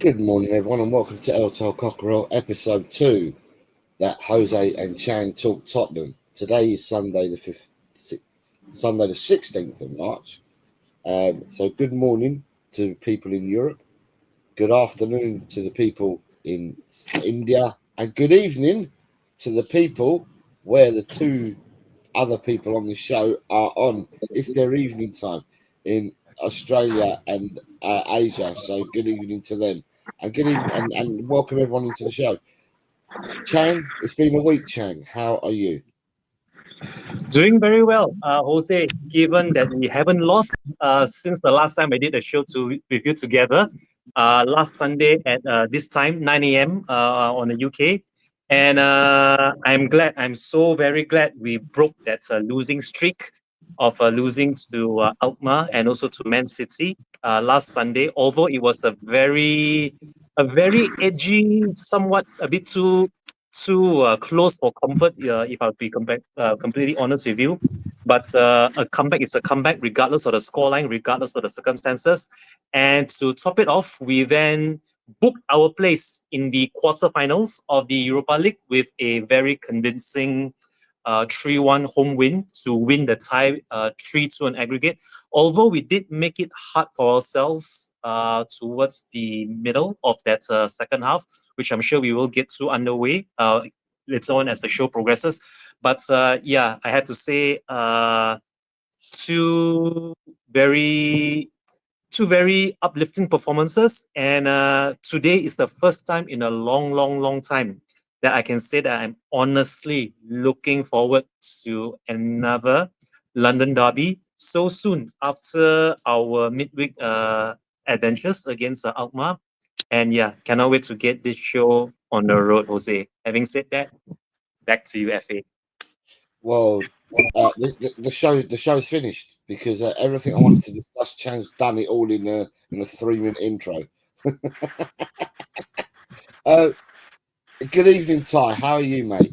Good morning, everyone, and welcome to Tel Cockerel, episode 2, that Jose and Chang talk Tottenham. Today is Sunday the 16th of March. So good morning to people in Europe, good afternoon to the people in India, and good evening to the people where the two other people on the show are on. It's their evening time in Australia and Asia, so good evening to them. And good evening, and welcome everyone into the show. Chang, it's been a week, Chang. How are you? Doing very well, Jose. Given that we haven't lost since the last time I did a show with you together, last Sunday at this time, 9 a.m. On the UK, and I'm glad. I'm so very glad we broke that losing streak of losing to Alkmaar and also to Man City last Sunday. Although it was a very edgy, somewhat a bit too close for comfort, if I'll be completely honest with you. But a comeback is a comeback, regardless of the scoreline, regardless of the circumstances. And to top it off, we then booked our place in the quarterfinals of the Europa League with a very convincing 3-1 home win to win the tie 3-2 on aggregate. Although we did make it hard for ourselves towards the middle of that second half, which I'm sure we will get to underway later on as the show progresses. But yeah, I had to say two very uplifting performances, and today is the first time in a long time that I can say that I'm honestly looking forward to another London derby so soon after our midweek adventures against Alkmaar. And yeah, cannot wait to get this show on the road, Jose. Having said that, back to you, FA. Well, the show's finished because everything I wanted to discuss, Chang's done it all in a 3-minute intro. Good evening, Ty. How are you, mate?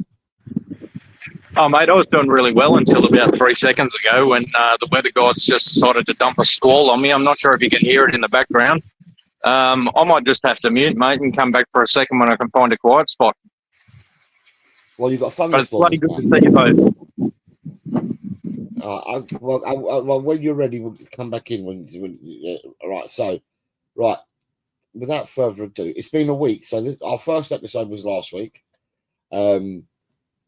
Oh, mate, I was doing really well until about 3 seconds ago when the weather gods just decided to dump a squall on me. I'm not sure if you can hear it in the background. I might just have to mute, mate, and come back for a second when I can find a quiet spot. Well, you've got But it's bloody thunderstorms good now. to see you both. Well, when you're ready, we'll come back in. All right. So, right. Without further ado, it's been a week. So our first episode was last week, and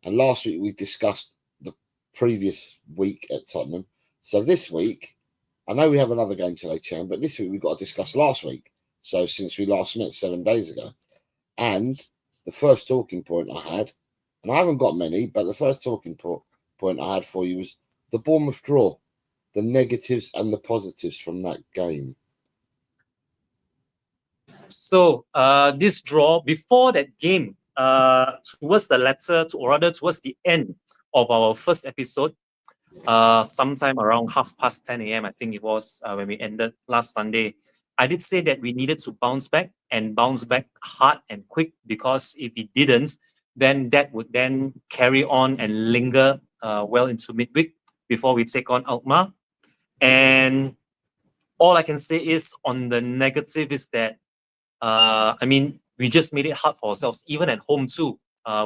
last week we discussed the previous week at Tottenham. So this week, I know we have another game today, Chang, but this week we've got to discuss last week. So since we last met 7 days ago, and the first talking point I had, and I haven't got many, but the first talking point I had for you was the Bournemouth draw, the negatives and the positives from that game. So this draw before that game, towards the latter, or rather towards the end of our first episode, sometime around 10:30 a.m. I think it was when we ended last Sunday. I did say that we needed to bounce back hard and quick, because if we didn't, then that would then carry on and linger well into midweek before we take on Alkmaar. And all I can say is on the negative is that I mean, we just made it hard for ourselves, even at home too,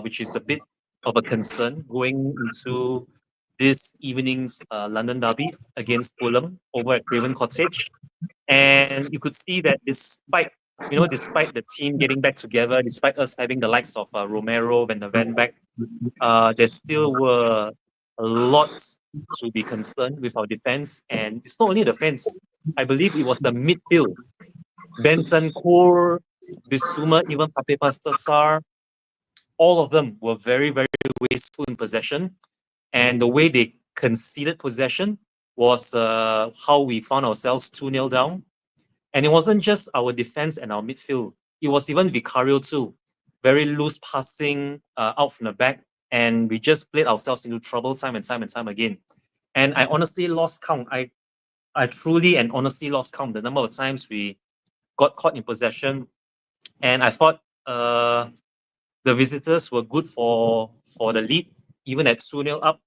which is a bit of a concern going into this evening's London derby against Fulham over at Craven Cottage. And you could see that despite the team getting back together, despite us having the likes of Romero and the Van back, there still were a lot to be concerned with our defense. And it's not only the defense, I believe it was the midfield. Bentancur, Bissouma, even Pape Pastasar, all of them were very wasteful in possession. And the way they conceded possession was how we found ourselves 2-0 down. And it wasn't just our defense and our midfield. It was even Vicario too. Very loose passing out from the back. And we just played ourselves into trouble time and time again. And I honestly lost count. I truly and honestly lost count the number of times we got caught in possession. And I thought the visitors were good for the lead, even at 2-0 up.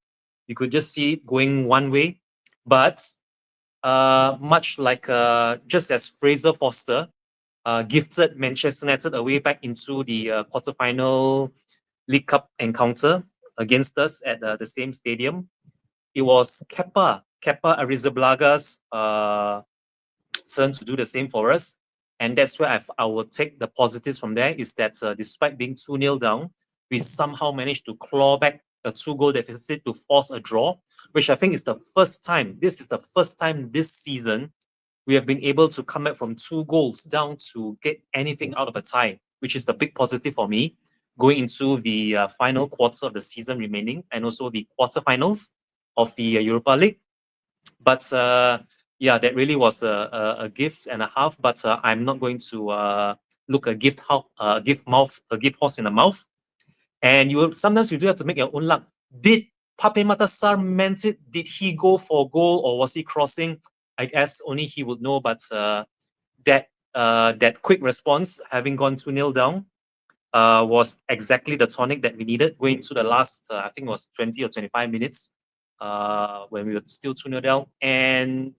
You could just see it going one way. But much like just as Fraser Foster gifted Manchester United away back into the quarter-final League Cup encounter against us at the same stadium. It was Kepa Arrizabalaga's turn to do the same for us. And that's where I will take the positives from there, is that despite being 2-0 down, we somehow managed to claw back a 2-goal deficit to force a draw, which I think is the first time. This is the first time this season we have been able to come back from 2 goals down to get anything out of a tie, which is the big positive for me going into the final quarter of the season remaining, and also the quarterfinals of the Europa League. But yeah, that really was a gift and a half. But I'm not going to look a gift horse in the mouth. And sometimes you do have to make your own luck. Did Pape Matar meant it? Did he go for goal, or was he crossing? I guess only he would know. But that quick response, having gone 2-0 down, was exactly the tonic that we needed going into the last, I think it was 20 or 25 minutes, when we were still 2-0 down. And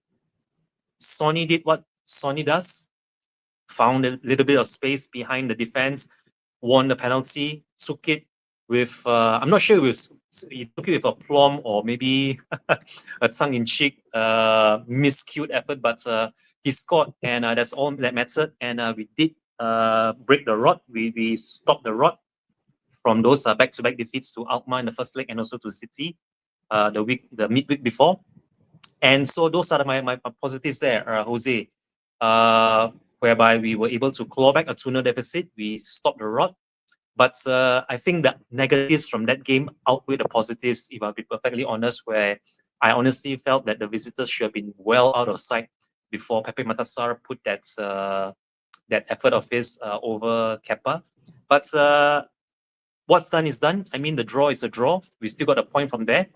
Sonny did what Sonny does, found a little bit of space behind the defense, won the penalty, took it with, I'm not sure if he took it with aplomb or maybe a tongue-in-cheek, miscued effort, but he scored, and that's all that mattered. And we did break the rod. We stopped the rod from those back-to-back defeats to Alkmaar in the first leg, and also to City the midweek before. And so those are my positives there, Jose, whereby we were able to claw back a 2-0 deficit. We stopped the rod. But I think the negatives from that game outweigh the positives, if I'll be perfectly honest, where I honestly felt that the visitors should have been well out of sight before Pape Matar put that effort of his over Kepa. But what's done is done. I mean, the draw is a draw. We still got a point from there.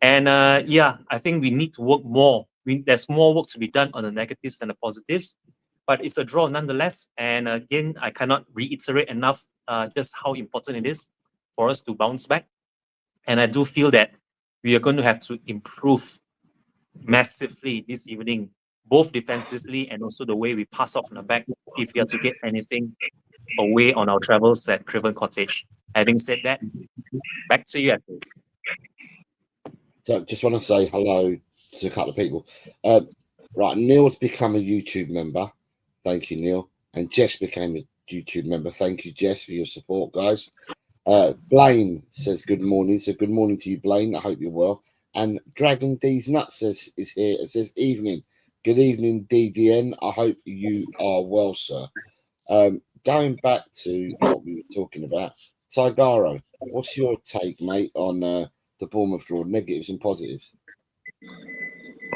And yeah, I think we need to work more. There's more work to be done on the negatives and the positives, but it's a draw nonetheless. And again, I cannot reiterate enough just how important it is for us to bounce back. And I do feel that we are going to have to improve massively this evening, both defensively and also the way we pass off from the back, if we are to get anything away on our travels at Craven Cottage. Having said that, back to you. So just want to say hello to a couple of people. Right, Neil's become a YouTube member. Thank you, Neil. And Jess became a YouTube member. Thank you, Jess, for your support, guys. Blaine says good morning. So good morning to you, Blaine. I hope you're well. And Dragon D's Nuts is here. It says evening. Good evening, DDN. I hope you are well, sir. Going back to what we were talking about, Tigaro, what's your take, mate, on the Bournemouth draw, negatives and positives?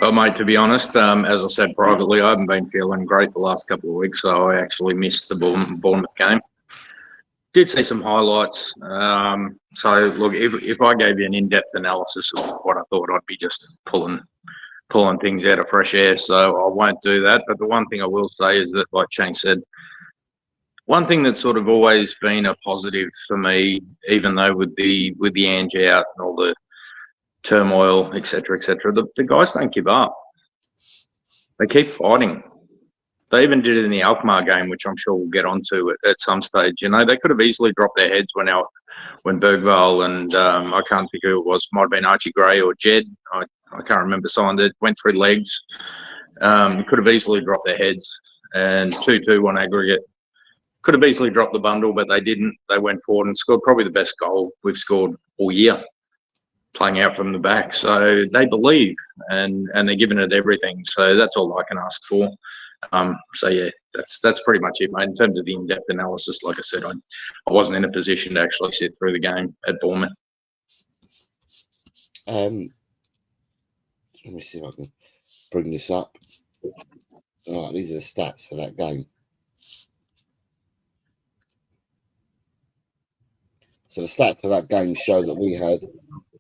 Well, mate, to be honest, as I said privately, I haven't been feeling great the last couple of weeks, so I actually missed the Bournemouth game. Did see some highlights. So, look, if I gave you an in-depth analysis of what I thought, I'd be just pulling things out of fresh air, so I won't do that. But the one thing I will say is that, like Chang said, one thing that's sort of always been a positive for me, even though with the Ange out and all the turmoil, etc., the guys don't give up. They keep fighting. They even did it in the Alkmaar game, which I'm sure we'll get onto at some stage. You know, they could have easily dropped their heads when Bergvall and I can't think who it was, might have been Archie Gray or Jed. I can't remember someone that went through legs. Could have easily dropped their heads, and 2-2 on aggregate. Could have easily dropped the bundle, but they didn't. They went forward and scored probably the best goal we've scored all year, playing out from the back. So they believe, and they're giving it everything. So that's all I can ask for. So yeah, that's pretty much it, mate. In terms of the in-depth analysis, like I said, I wasn't in a position to actually sit through the game at Bournemouth. Let me see if I can bring this up. All right, these are the stats for that game. So the stats for that game show that we had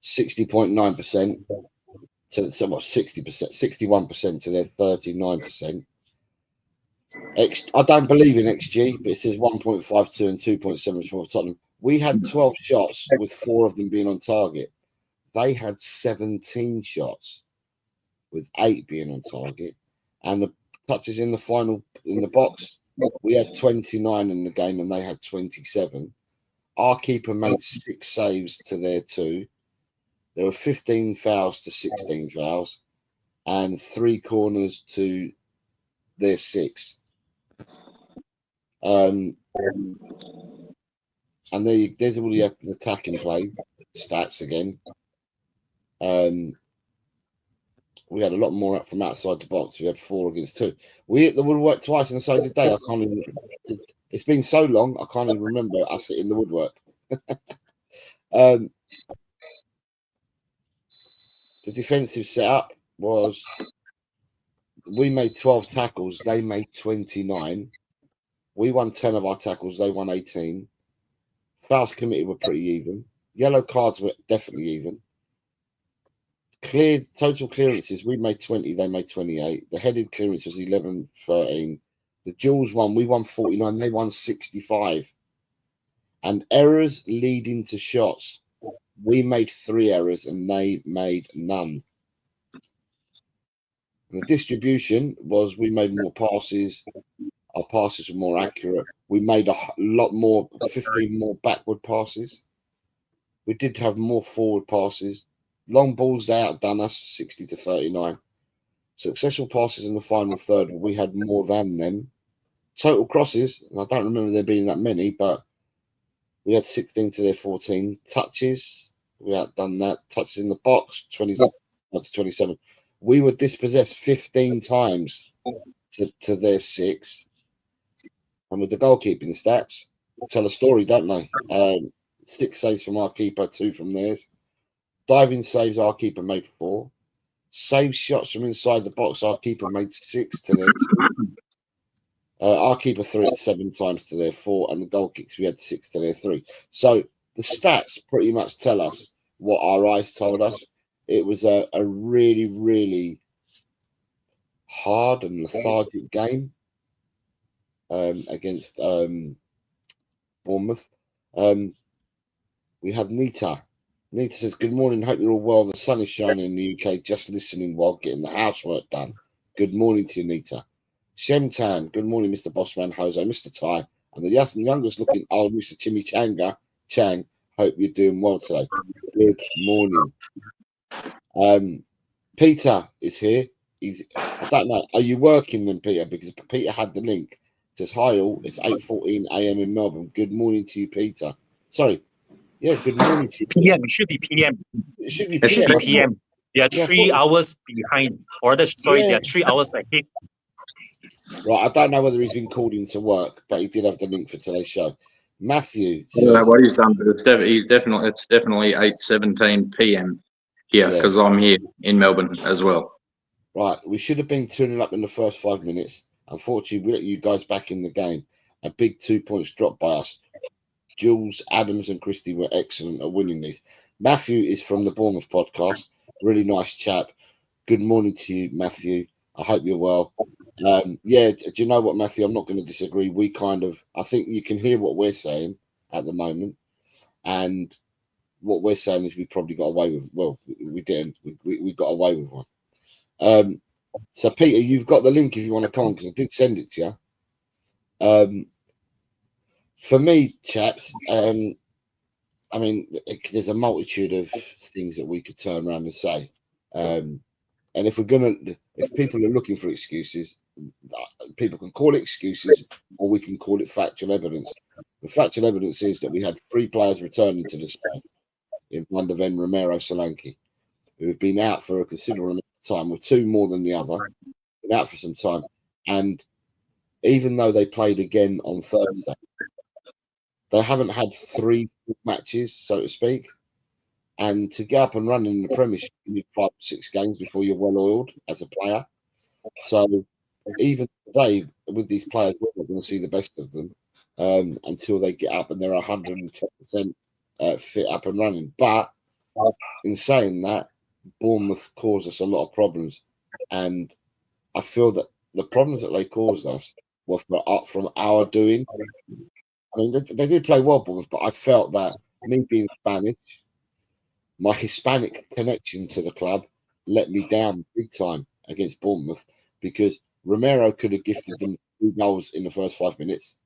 60.9% to somewhat 60%, 61% to their 39%. I don't believe in XG, but it says 1.52 and 2.7 for Tottenham. We had 12 shots with 4 of them being on target. They had 17 shots with 8 being on target, and the touches in the final in the box we had 29 in the game and they had 27. Our keeper made 6 saves to their 2. There were 15 fouls to 16 fouls and 3 corners to their 6. And there's all the attacking play stats again. We had a lot more up from outside the box. We had 4 against 2. We hit the woodwork twice, and so did they. I can't even. It's been so long, I can't even remember us hitting the woodwork. The defensive setup was we made 12 tackles, they made 29. We won 10 of our tackles, they won 18. Fouls committed were pretty even. Yellow cards were definitely even. Cleared total clearances, we made 20, they made 28. The headed clearances 11, 13. The duels won, we won 49, they won 65. And errors leading to shots, we made 3 errors and they made none. And the distribution was we made more passes, our passes were more accurate. We made a lot more, 15 more backward passes. We did have more forward passes. Long balls, they outdone us 60 to 39. Successful passes in the final third, we had more than them. Total crosses, and I don't remember there being that many, but we had 16 to their 14. Touches, we outdone that. Touches in the box, 20 to 27. We were dispossessed 15 times to their 6. And with the goalkeeping stats, tell a story, don't they? 6 saves from our keeper, 2 from theirs. Diving saves, our keeper made 4. Save shots from inside the box, our keeper made 6 to their 2. Our keeper threw it 7 times to their 4, and the goal kicks we had 6 to their 3. So the stats pretty much tell us what our eyes told us. It was a really, really hard and lethargic game against Bournemouth. We have Nita. Nita says, good morning, hope you're all well. The sun is shining in the UK, just listening while getting the housework done. Good morning to you, Nita. Shemtan, good morning, Mr. Bossman, Jose, Mr. Ty, and the youngest looking old Mr. Timmy Chang, hope you're doing well today. Good morning. Peter is here. I don't know, are you working then, Peter? Because Peter had the link. It says, hi all, it's 8:14 a.m. in Melbourne. Good morning to you, Peter. Sorry. Yeah, good morning to you. PM, it should be PM. It should be It should be PM. PM. They are 3 hours behind. They are 3 hours ahead. Right, I don't know whether he's been called into work, but he did have the link for today's show. Matthew. I don't know what he's done, but it's definitely 8:17 p.m. here because I'm here in Melbourne as well. Right, we should have been 2-0 up in the first 5 minutes. Unfortunately, we let you guys back in the game. A big 2 points dropped by us. Jules, Adams, and Christie were excellent at winning these. Matthew is from the Bournemouth podcast. Really nice chap. Good morning to you, Matthew. I hope you're well. Yeah, do you know what, Matthew? I'm not going to disagree. I think you can hear what we're saying at the moment. And what we're saying is we probably got away with, well, we didn't. We got away with one. So, Peter, you've got the link if you want to come on, because I did send it to you. For me, chaps, I mean, there's a multitude of things that we could turn around and say. And if people are looking for excuses, people can call it excuses, or we can call it factual evidence. The factual evidence is that we had 3 players returning to the squad in Van der Ven, Romero, Solanke, who have been out for a considerable amount of time, with 2 more than the other, been out for some time. And even though they played again on Thursday, they haven't had 3 matches, so to speak. And to get up and running in the Premiership, you need 5 or 6 games before you're well oiled as a player. So even today, with these players, we're not going to see the best of them until they get up and they're 110% fit, up and running. But in saying that, Bournemouth caused us a lot of problems. And I feel that the problems that they caused us were from our doing. I mean, they did play well, Bournemouth, but I felt that me being Spanish, my Hispanic connection to the club let me down big time against Bournemouth, because Romero could have gifted them 2 goals in the first 5 minutes.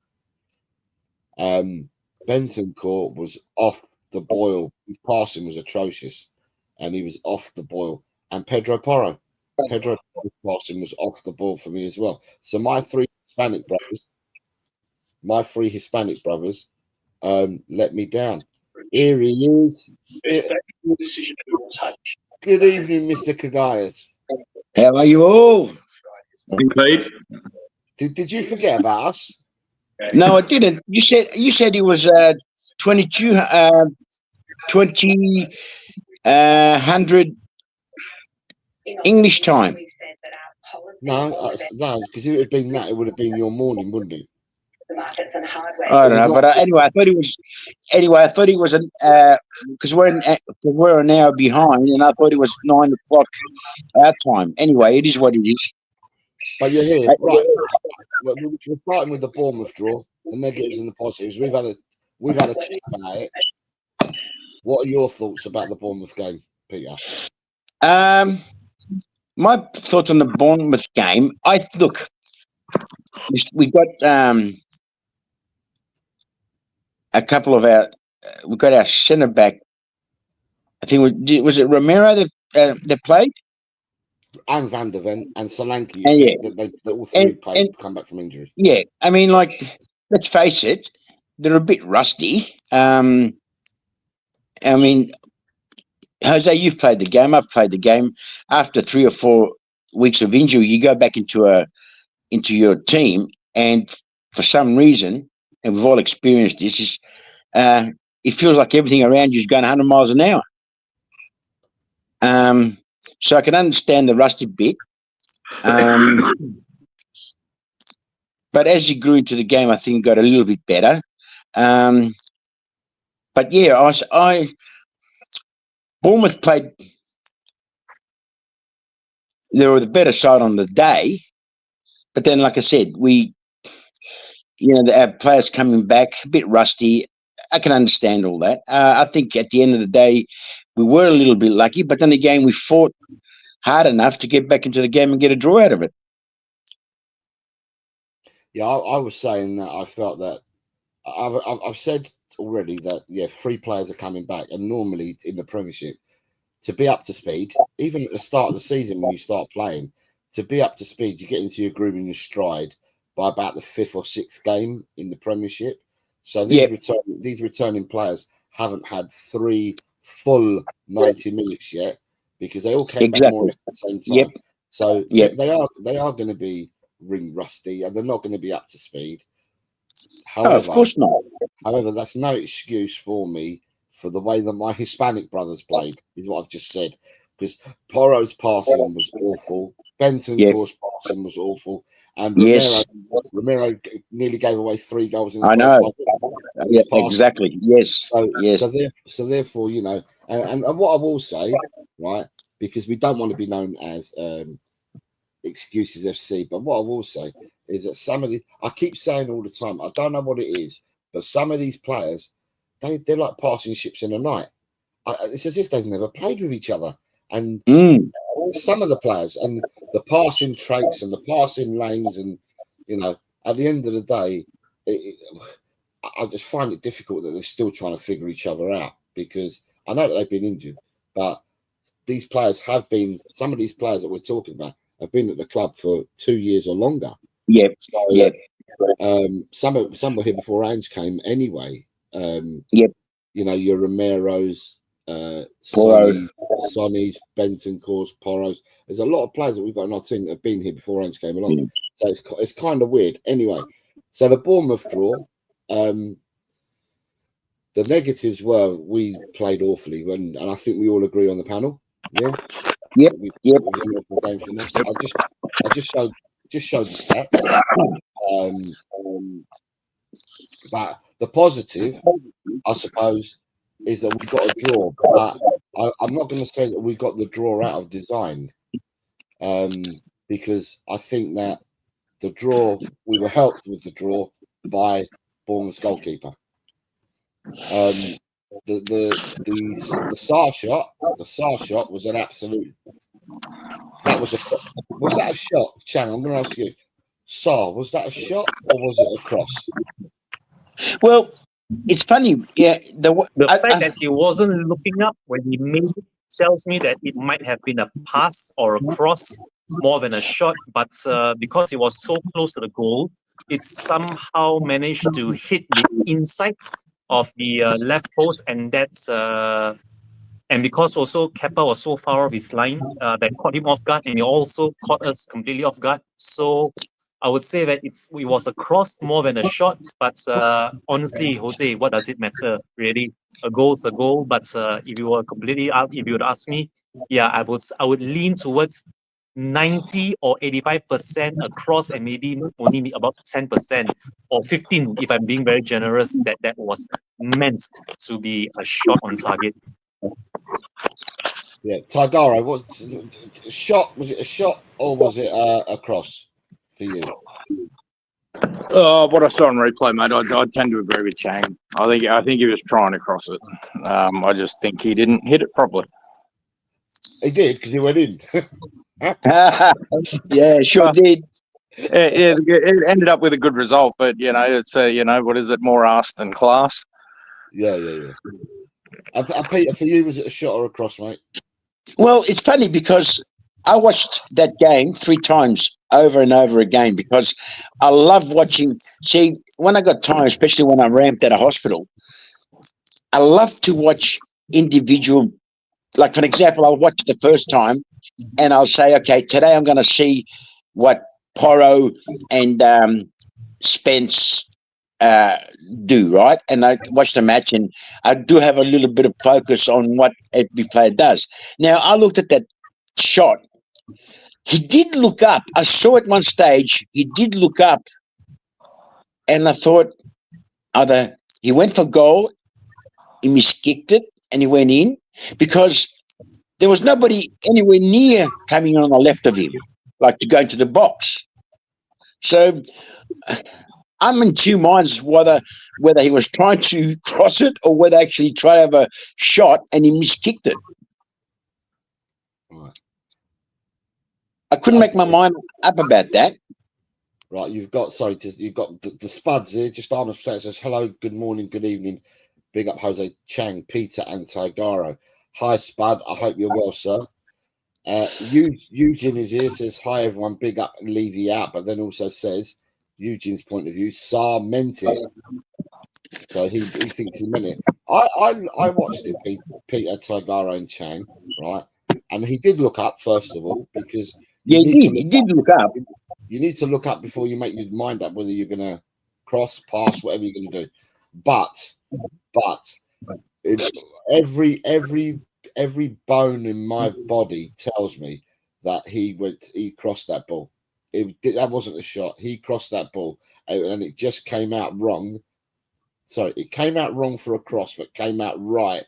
Bentancur was off the boil. His passing was atrocious, and he was off the boil. And Pedro Porro's passing was off the ball for me as well. So my three Hispanic brothers, let me down. Here he is. Good evening, Mr. Kagayas. How are you all? Pete. Did you forget about us? No, I didn't. You said it was 100 English time. No, because if it had been that, it would have been your morning, wouldn't it? I don't know, but anyway, I thought it was. Anyway, I thought it was because we're an hour behind, and I thought it was 9 o'clock our time. Anyway, it is what it is. But you're here, right? We're starting with the Bournemouth draw, the negatives and the positives. We've had a chat about it. What are your thoughts about the Bournemouth game, Peter? My thoughts on the Bournemouth game. We got a couple of we got our centre back. I think was it Romero that played? And Van der Ven and Solanke. And yeah, they all three come back from injury. Yeah, I mean, like, let's face it, they're a bit rusty. I mean, Jose, you've played the game. I've played the game. After 3 or 4 weeks of injury, you go back into your team, and for some reason, and we've all experienced this, is it feels like everything around you is going 100 miles an hour. So I can understand the rusty bit. But as you grew into the game, I think it got a little bit better. But yeah, Bournemouth played. They were the better side on the day, but then, like I said, our players coming back a bit rusty. I can understand all that. I think at the end of the day, we were a little bit lucky, but then again, we fought hard enough to get back into the game and get a draw out of it. Yeah, I was saying that I felt that I've said already that 3 players are coming back, and normally in the Premiership, to be up to speed, even at the start of the season when you start playing, to be up to speed, you get into your groove and your stride by about the 5th or 6th game in the Premiership. So these returning players haven't had 3 full 90 minutes yet, because they all came back more or less at the same time. Yep. So they are going to be ring rusty, and they're not going to be up to speed. However, of course not. However, that's no excuse for me for the way that my Hispanic brothers played, is what I've just said. Because Porro's passing was awful, Bentancur's passing was awful, and Romero nearly gave away 3 goals in the first 5 minutes. Yeah, exactly. Yes. So therefore, and what I will say, right, because we don't want to be known as Excuses FC, but what I will say is that I keep saying all the time, I don't know what it is, but some of these players, they're like passing ships in the night. It's as if they've never played with each other. And some of the players and the passing traits and the passing lanes, and at the end of the day, I just find it difficult that they're still trying to figure each other out, because I know that they've been injured, but these players have been. Some of these players that we're talking about have been at the club for 2 years or longer. Yep. Some were here before Ange came anyway. Yep. Your Romeros, Sonny's, Bentancur's, Porro's. There's a lot of players that we've got in our team that have been here before Ange came along. So it's kind of weird. Anyway, so the Bournemouth draw. The negatives were we played awfully, and I think we all agree on the panel. Yeah. Yep. It was an awful game from us. I just showed the stats. But the positive, I suppose, is that we got a draw. But I'm not going to say that we got the draw out of design, because I think that the draw, we were helped with the draw by Bournemouth's goalkeeper. The Sarr shot was an absolute. Was that a shot, Chang? I'm going to ask you. Sar, was that a shot or was it a cross? Well, it's funny. Yeah, The fact that he wasn't looking up when he made it tells me that it might have been a pass or a cross more than a shot. But because it was so close to the goal, it somehow managed to hit the inside of the left post, and that's and because also Kepa was so far off his line that caught him off guard, and he also caught us completely off guard. So I would say that it was a cross more than a shot. But honestly, Jose, what does it matter really? A goal's a goal. But if you were completely out, if you would ask me, yeah, I would lean towards 90 or 85% across, and maybe only about 10% or 15 if I'm being very generous, that was meant to be a shot on target. Yeah, Tagaro, what shot? Was it a shot or was it a cross for you? What I saw on replay, mate, I tend to agree with Chang. I think he was trying to cross it. I just think he didn't hit it properly. He did because he went in. Yeah, sure did. It ended up with a good result, but it's what is it, more arse than class? Yeah. Peter, for you, was it a shot or a cross, mate? Well, it's funny because I watched that game 3 times over and over again because I love watching. See, when I got time, especially when I'm ramped at a hospital, I love to watch individual. Like, for example, I'll watch the first time and I'll say, okay, today I'm going to see what Porro and Spence do, right? And I watch the match and I do have a little bit of focus on what every player does. Now, I looked at that shot. He did look up. I saw at one stage, he did look up and I thought either he went for goal, he miskicked it and he went in because there was nobody anywhere near coming on the left of him, like to go into the box. So I'm in 2 minds whether he was trying to cross it or whether actually try to have a shot and he miskicked it. Right. I couldn't make my mind up about that. Right, you've got the Spuds here. Just Arnold says hello, good morning, good evening. Big up Jose, Chang, Peter, and Tagaro. Hi Spud, I hope you're well, sir. Eugene is here, says hi everyone, big up and leave you out, but then also says Eugene's point of view, Sar meant it. So he thinks he meant it. I watched it, Peter, Tagaro, and Chang, right? And he did look up first of all because he did look up. You need to look up before you make your mind up whether you're gonna cross, pass, whatever you're gonna do. But every bone in my body tells me that he crossed that ball. That wasn't a shot. He crossed that ball, and it just came out wrong. Sorry, it came out wrong for a cross, but came out right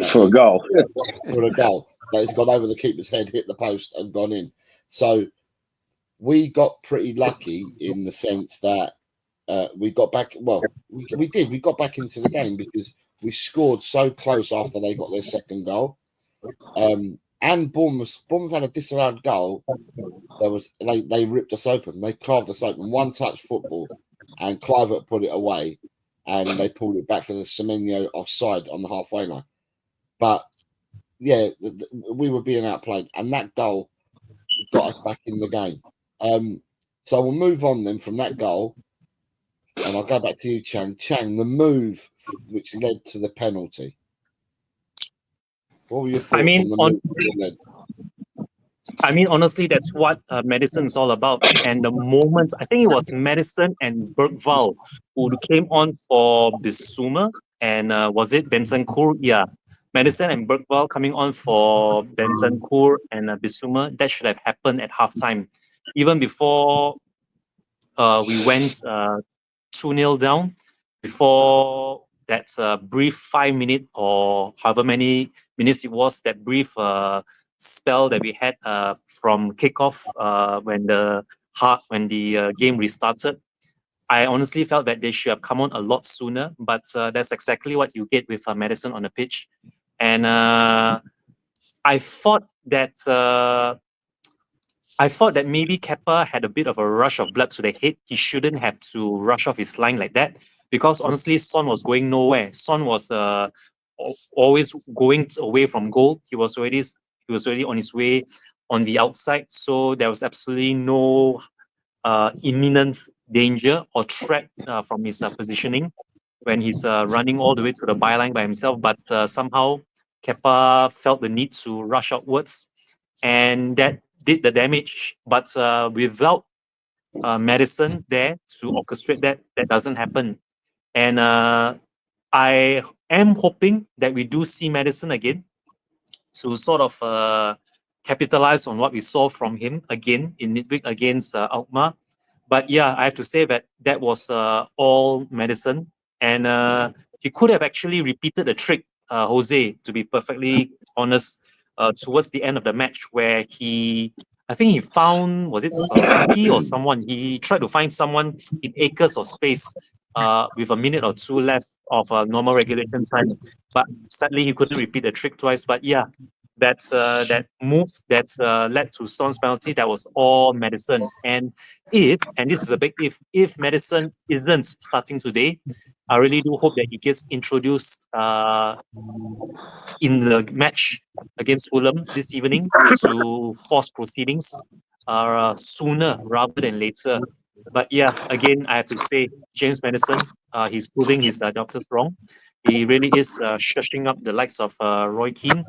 for a goal. For a goal that has gone over the keeper's head, hit the post, and gone in. So we got pretty lucky in the sense that we got back. Well, we did. We got back into the game because we scored so close after they got their second goal. And Bournemouth had a disallowed goal. They ripped us open. They carved us open. One touch football, and Kluivert put it away, and they pulled it back for the Semenyo offside on the halfway line. But yeah, we were being outplayed, and that goal got us back in the game. So we'll move on then from that goal, and I'll go back to you, Chang. Chang, the move which led to the penalty. What were your thoughts on the move that led? I mean, honestly, that's what medicine is all about. And the moment, I think it was Madison and Bergvall who came on for Bissouma, and was it Bentancur? Yeah, Madison and Bergvall coming on for Bentancur and Bissouma. That should have happened at halftime, even before we went 2-0 down. Before that brief 5-minute or however many minutes it was, that brief spell that we had from kickoff when the game restarted. I honestly felt that they should have come on a lot sooner, but that's exactly what you get with Madison on the pitch. And I thought that I thought that maybe Kepa had a bit of a rush of blood to the head. He shouldn't have to rush off his line like that, because honestly, Son was going nowhere. Son was always going away from goal. He was already on his way on the outside, so there was absolutely no imminent danger or threat from his positioning when he's running all the way to the byline by himself. But somehow Kepa felt the need to rush outwards, and that did the damage. But without Madison there to orchestrate that doesn't happen. And I am hoping that we do see Madison again to sort of capitalize on what we saw from him again in midweek against Alkmaar. But yeah, I have to say that was all Madison, and he could have actually repeated the trick, Jose, to be perfectly honest, towards the end of the match, where I think he found, was it Solanke or someone? He tried to find someone in acres of space with a minute or two left of normal regulation time. But sadly, he couldn't repeat the trick twice. But yeah, that move that led to Son's penalty, that was all Madison. And this is a big if Madison isn't starting today, I really do hope that he gets introduced in the match against Fulham this evening to force proceedings sooner rather than later. But yeah, again, I have to say, James Madison, he's proving his doctors wrong. He really is shushing up the likes of Roy Keane.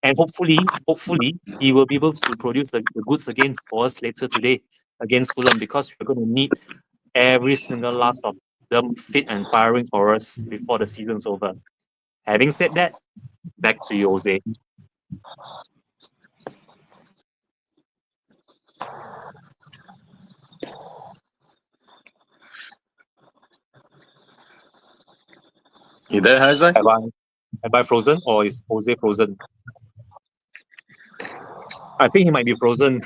And hopefully, he will be able to produce the goods again for us later today against Fulham, because we're going to need every single last of them fit and firing for us before the season's over. Having said that, back to you, Jose. You there, Jose? Have I frozen, or is Jose frozen? I think he might be frozen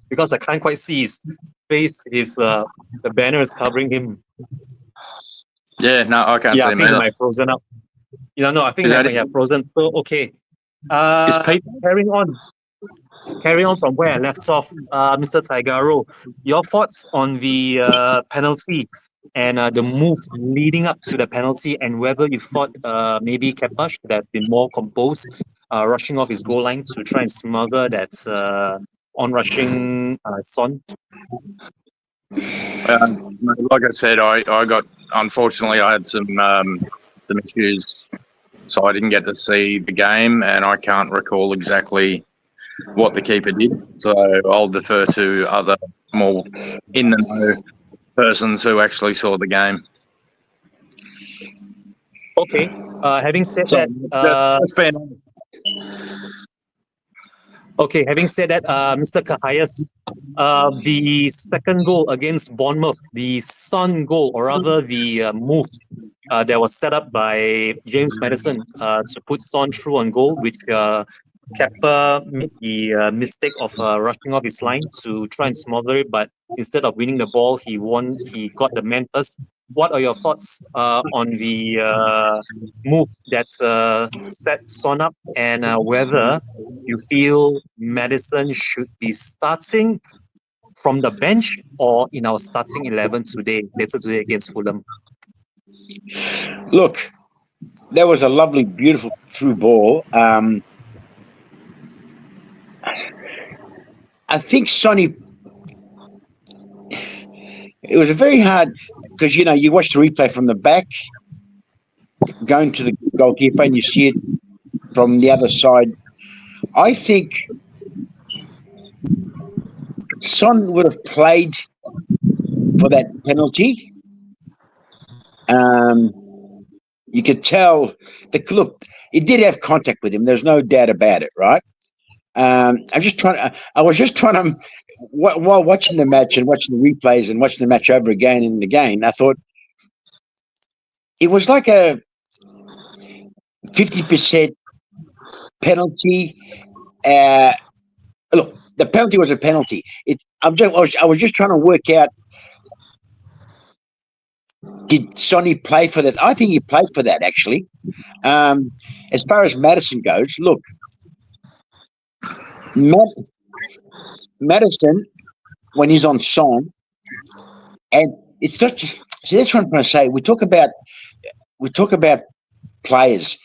because I can't quite see his face. The banner is covering him. Yeah, no, I can't see I him think he either. might frozen up. I think Is he that might have frozen. So okay. Is Pete? Carrying on from where I left off, Mr. Taigaro, your thoughts on the penalty and the move leading up to the penalty, and whether you thought maybe Kepa should have been more composed, rushing off his goal line to try and smother that on-rushing Son? Like I said, unfortunately, I had some issues, so I didn't get to see the game, and I can't recall exactly what the keeper did. So I'll defer to other more in the know persons who actually saw the game. Okay. Having said So, that, just being honest. Okay, having said that, Mr. Kahayas, the second goal against Bournemouth, the Son goal, or rather the move that was set up by James Madison to put Son through on goal, which Kepa made the mistake of rushing off his line to try and smother it, but instead of winning the ball, he got the man first. What are your thoughts on the move that set Son up, and whether you feel Madison should be starting from the bench or in our starting 11 later today against Fulham? Look, that was a lovely, beautiful through ball. I think Sonny, it was a very hard, because, you watch the replay from the back, going to the goalkeeper, and you see it from the other side. I think Son would have played for that penalty. You could tell, look, it did have contact with him. There's no doubt about it, right? I was just trying to, while watching the match and watching the replays and watching the match over again and again, I thought it was like a 50% penalty. Look, the penalty was a penalty. I was just trying to work out, did Sonny play for that? I think he played for that, actually. As far as Madison goes, look, Madison when he's on song, and it's not. See, that's what I'm trying to say. We talk about players.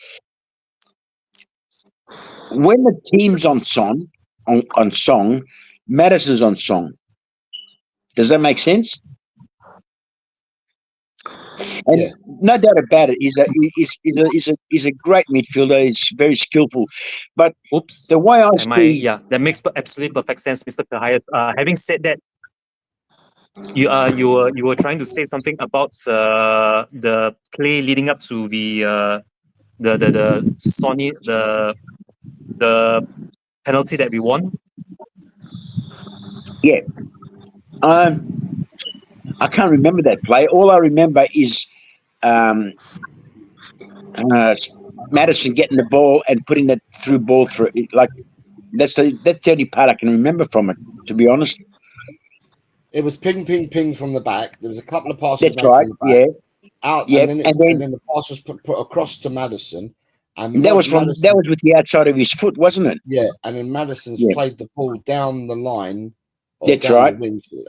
When the team's on song, Madison's on song. Does that make sense? And no doubt about it, he's a great midfielder. He's very skillful. But the way I see, that makes absolutely perfect sense, Mr. Kahayat. Having said that, you were trying to say something about the play leading up to the Sonny the penalty that we won. Yeah, I can't remember that play. All I remember is Madison getting the ball and putting that ball through. Like that's the only part I can remember from it, to be honest. It was ping, ping, ping from the back. There was a couple of passes That's right. from the back, out, yeah. and then the pass was put across to Madison. And that was with the outside of his foot, wasn't it? Yeah, and then Madison's played the ball down the line. That's right.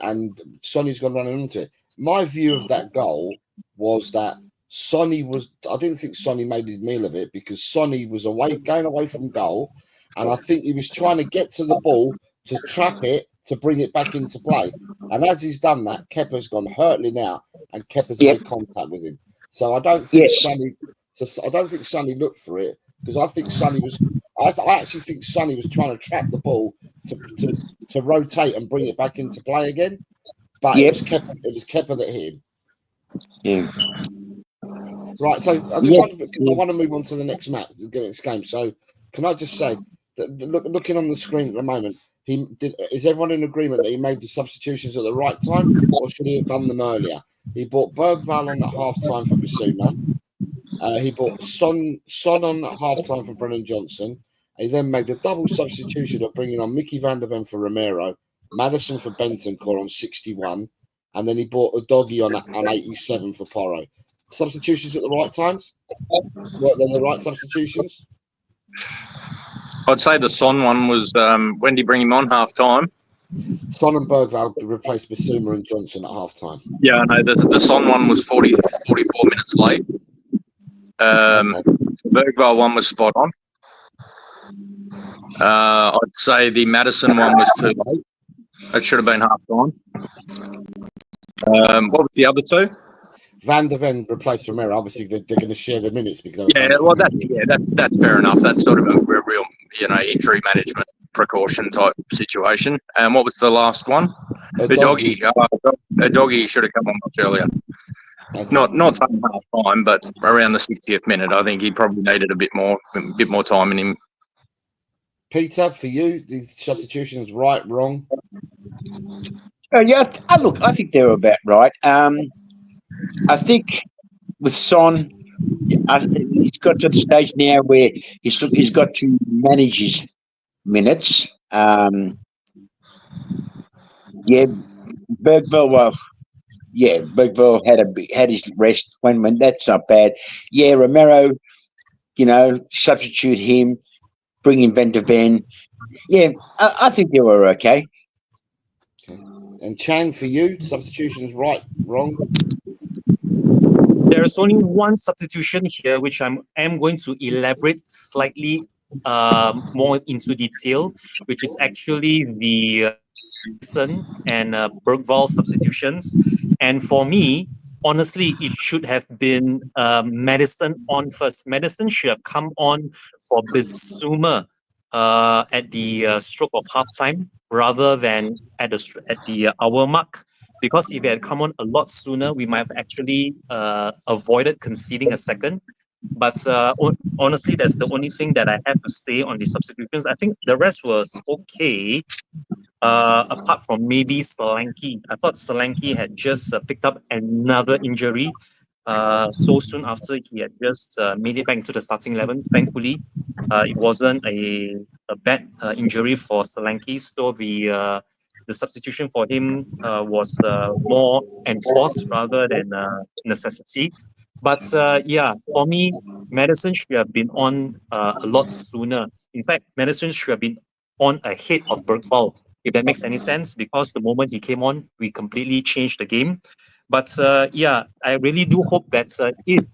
And Sonny's gone running into it. My view of that goal was that Sonny I didn't think Sonny made his meal of it, because Sonny was going away from goal, and I think he was trying to get to the ball to trap it to bring it back into play. And as he's done that, Kepa's gone hurtling out, and Kepa's made contact with him. So I don't think Sonny looked for it, because I think Sonny was. I actually think Sonny was trying to trap the ball to rotate and bring it back into play again. But it was Kepa that hit him. Yeah. Right. So I want to move on to the next match, the next game. So can I just say that looking on the screen at the moment, is everyone in agreement that he made the substitutions at the right time, or should he have done them earlier? He brought Bergvall on at half time for Bissouma. He brought Son on at half time for Brennan Johnson. He then made the double substitution of bringing on Mickey van der Ven for Romero, Madison for Bentancur on 61, and then he brought Udogie on 87 for Porro. Substitutions at the right times? Were they the right substitutions? I'd say the Son one was, when did he bring him on half time? Son and Bergvall replaced Bissouma and Johnson at half time. Yeah, no, the Son one was 44 minutes late. Bergvall one was spot on. I'd say the Madison one was too late. It should have been half time. What was the other two? Van der Ven replaced Romero. Obviously, they're going to share the minutes because that's fair enough. That's sort of a real injury management precaution type situation. And what was the last one? Udogie. Udogie should have come on much earlier. Okay. Not saying half time, but around the 60th minute. I think he probably needed a bit more time in him. Peter, for you, the substitutions right, wrong? Look, I think they were about right. I think with Son, he's got to the stage now where he's got to manage his minutes. Bergvall. Bergvall had his rest when that's not bad. Yeah, Romero, substitute him, bring in Van der Ven. Yeah, I think they were okay. And Chang, for you, substitutions right, wrong? There is only one substitution here, which I am going to elaborate slightly more into detail, which is actually the Madison and Bergvall substitutions. And for me, honestly, it should have been Madison on first. Madison should have come on for Bissouma at the stroke of halftime rather than at the hour mark. Because if it had come on a lot sooner, we might have actually avoided conceding a second. But honestly, that's the only thing that I have to say on the substitutions. I think the rest was okay. Apart from maybe Solanke. I thought Solanke had just picked up another injury so soon after he had just made it back into the starting 11. Thankfully, it wasn't a bad injury for Solanke, so the substitution for him was more enforced rather than necessity. But for me, Madison should have been on a lot sooner. In fact, Madison should have been on ahead of Bergvall. if that makes any sense, because the moment he came on, we completely changed the game. But yeah, I really do hope that if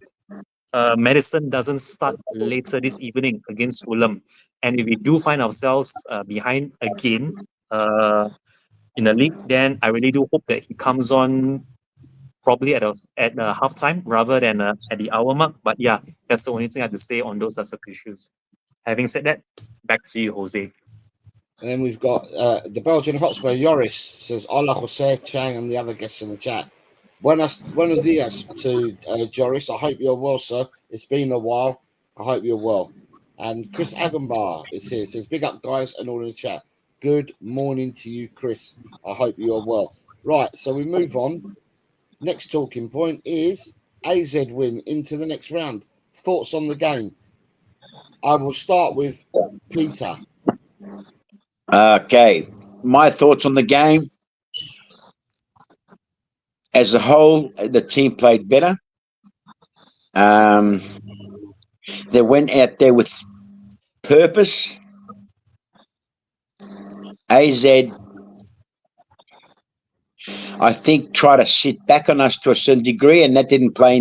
Madison doesn't start later this evening against Fulham, and if we do find ourselves behind again in the league, then I really do hope that he comes on probably at halftime rather than at the hour mark. But yeah, that's the only thing I have to say on those issues. Having said that, back to you, Jose. And then we've got the Belgian Hotspur, Joris, says, Hola Jose, Chang, and the other guests in the chat. Buenos dias to Joris. I hope you're well, sir. It's been a while. I hope you're well. And Chris Agambar is here. Says, big up, guys, and all in the chat. Good morning to you, Chris. I hope you're well. Right, so we move on. Next talking point is AZ win into the next round. Thoughts on the game? I will start with Peter. Okay, my thoughts on the game. As a whole, the team played better. They went out there with purpose. AZ, I think, tried to sit back on us to a certain degree, and that didn't play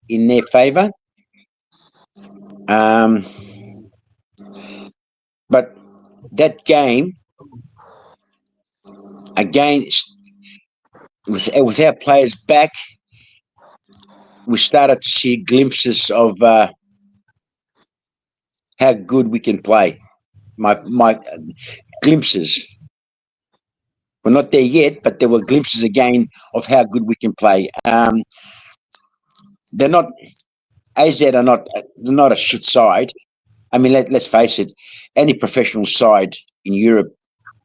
in their favour. But that game, again, with our players back, we started to see glimpses of how good we can play. My glimpses. We're not there yet, but there were glimpses again of how good we can play. They're not, AZ are not a shit side. I mean, let's face it, any professional side in Europe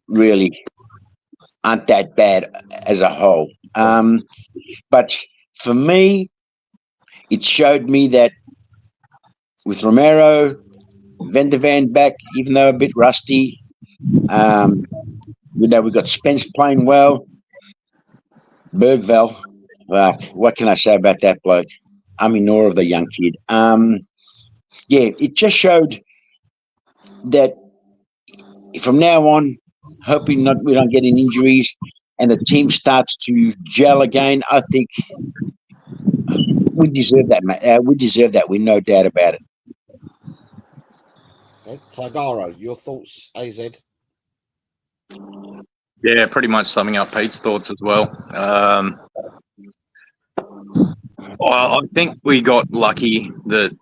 really aren't that bad as a whole. But for me, it showed me that with Romero, Van der Van back, even though a bit rusty, we got Spence playing well. Bergvall, what can I say about that bloke? I'm in awe of the young kid. Yeah, it just showed that from now on, hoping we don't get any injuries and the team starts to gel again, I think we deserve that. We deserve that. We no doubt about it. Okay. Tagaro, your thoughts, AZ? Yeah, pretty much summing up Pete's thoughts as well. I think we got lucky that,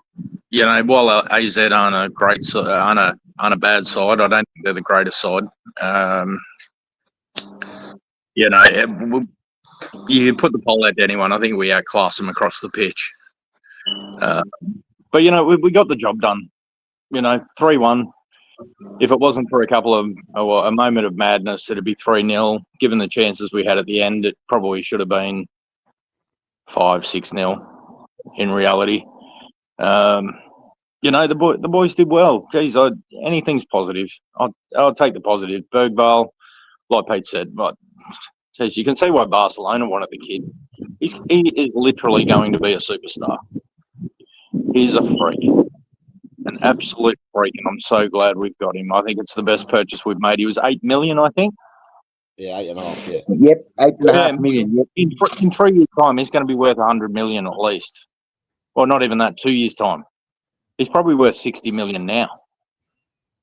while AZ aren't a bad side, I don't think they're the greatest side. You put the poll out to anyone, I think we outclass them across the pitch. But we got the job done. 3-1. If it wasn't for a moment of madness, it'd be 3-0. Given the chances we had at the end, it probably should have been 5-6-0 in reality. The boys did well. Geez, anything's positive. I'll take the positive. Bergvall, like Pete said, but geez, you can see why Barcelona wanted the kid. He is literally going to be a superstar. He's a freak. An absolute freak, and I'm so glad we've got him. I think it's the best purchase we've made. He was 8 million, I think. Yeah, 8.5. Yeah. Yep, 8.5 million. Yep. In 3 years' time, he's going to be worth 100 million at least. Well, not even that. 2 years' time, he's probably worth 60 million now.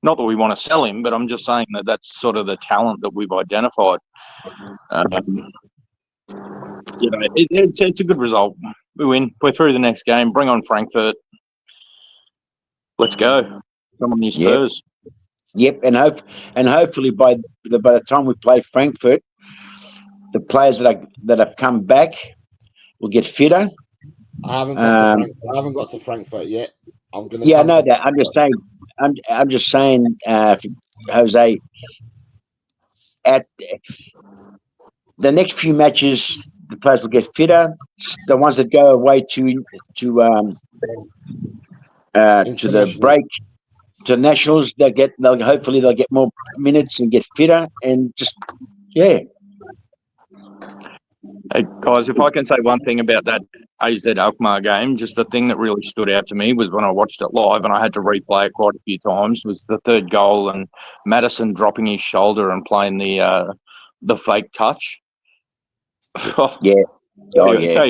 Not that we want to sell him, but I'm just saying that that's sort of the talent that we've identified. It's a good result. We win. We're through the next game. Bring on Frankfurt. Let's go. Come on, these Spurs. Yep, and hopefully by the time we play Frankfurt, the players that have come back will get fitter. I haven't got to Frankfurt yet. I'm gonna. Yeah, I know that. I'm just saying, Jose. At the next few matches, the players will get fitter. The ones that go away to the break, to nationals, hopefully they'll get more minutes and get fitter, and just Hey guys, if I can say one thing about that AZ Alkmaar game, just the thing that really stood out to me was when I watched it live, and I had to replay it quite a few times, was the third goal and Madison dropping his shoulder and playing the fake touch. Yeah. Oh, yeah.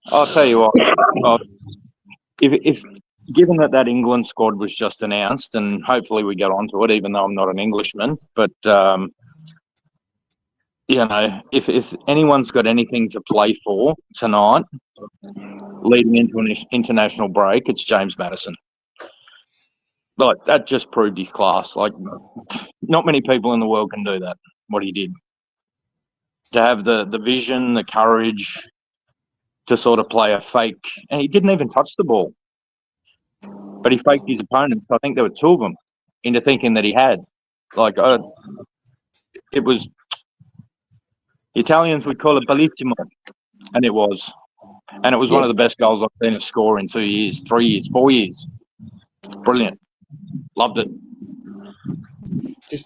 I'll tell you what. If given that England squad was just announced, and hopefully we get onto it, even though I'm not an Englishman, but you know, if anyone's got anything to play for tonight, leading into an international break, it's James Maddison. Like, that just proved his class. Like, not many people in the world can do that, what he did. To have the vision, the courage to sort of play a fake, and he didn't even touch the ball, but he faked his opponents. I think there were two of them into thinking that he had. Like, it was, the Italians would call it bellissimo, and it was. And it was one of the best goals I've seen him score in 2 years, 3 years, 4 years. Brilliant. Loved it.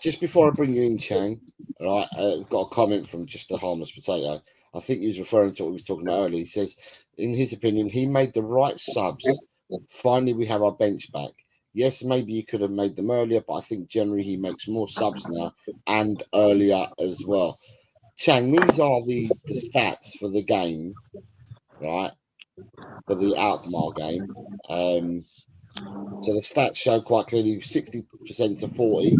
Just before I bring you in, Chang, right, I've got a comment from Just a Harmless Potato. I think he was referring to what we was talking about earlier. He says, in his opinion, he made the right subs. Finally, we have our bench back. Yes, maybe you could have made them earlier, but I think generally he makes more subs now and earlier as well. Chang, these are the stats for the game, right? For the Alkmaar game. So the stats show quite clearly 60% to 40.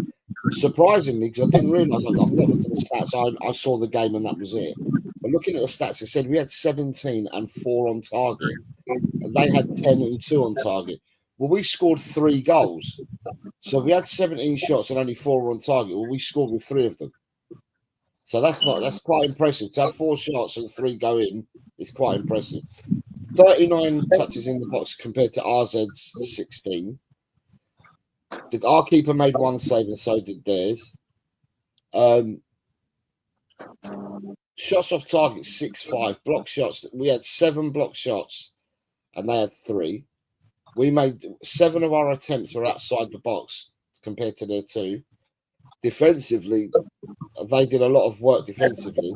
Surprisingly, because I didn't realise, I've not looked at the stats, I saw the game and that was it. But looking at the stats, it said we had 17 and 4 on target. And they had 10 and 2 on target. Well, we scored 3 goals. So we had 17 shots and only 4 were on target. Well, we scored with 3 of them. So that's quite impressive. To have 4 shots and 3 go in is quite impressive. 39 touches in the box compared to RZ's 16. Our keeper made 1 save and so did theirs. Shots off target 6-5. Block shots, we had 7 block shots and they had 3. We made 7 of our attempts were outside the box compared to their 2. Defensively, they did a lot of work defensively.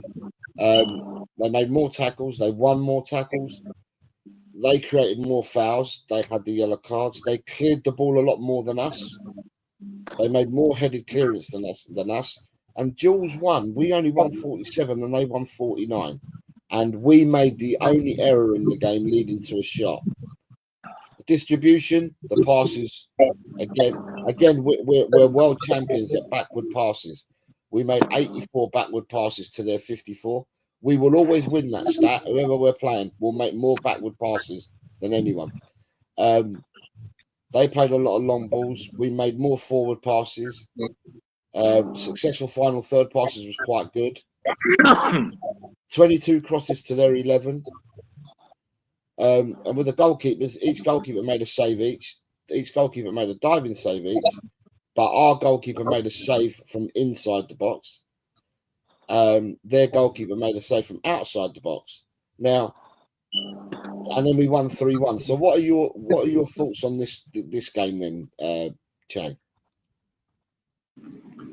They made more tackles, they won more tackles. They created more fouls. They had the yellow cards. They cleared the ball a lot more than us. They made more headed clearance than us. And Jules won. We only won 47 and they won 49. And we made the only error in the game leading to a shot. The distribution, the passes, again, we're world champions at backward passes. We made 84 backward passes to their 54. We will always win that stat. Whoever we're playing will make more backward passes than anyone. They played a lot of long balls. We made more forward passes. Successful final third passes was quite good. 22 crosses to their 11. And with the goalkeepers, each goalkeeper made a save each. Each goalkeeper made a diving save each. But our goalkeeper made a save from inside the box. Their goalkeeper made a save from outside the box. Now, and then we won 3-1. So what are your thoughts on this game then, Chang?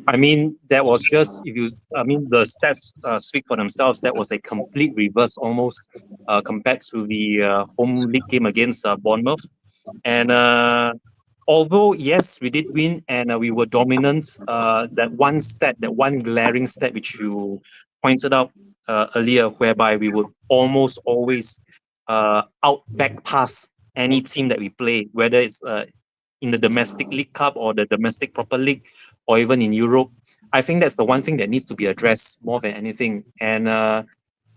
I mean, that was just, the stats speak for themselves. That was a complete reverse almost compared to the home league game against Bournemouth. And although, yes, we did win and we were dominant, that one glaring stat which you pointed out earlier, whereby we would almost always back pass any team that we play, whether it's in the domestic league cup or the domestic proper league, or even in Europe. I think that's the one thing that needs to be addressed more than anything. And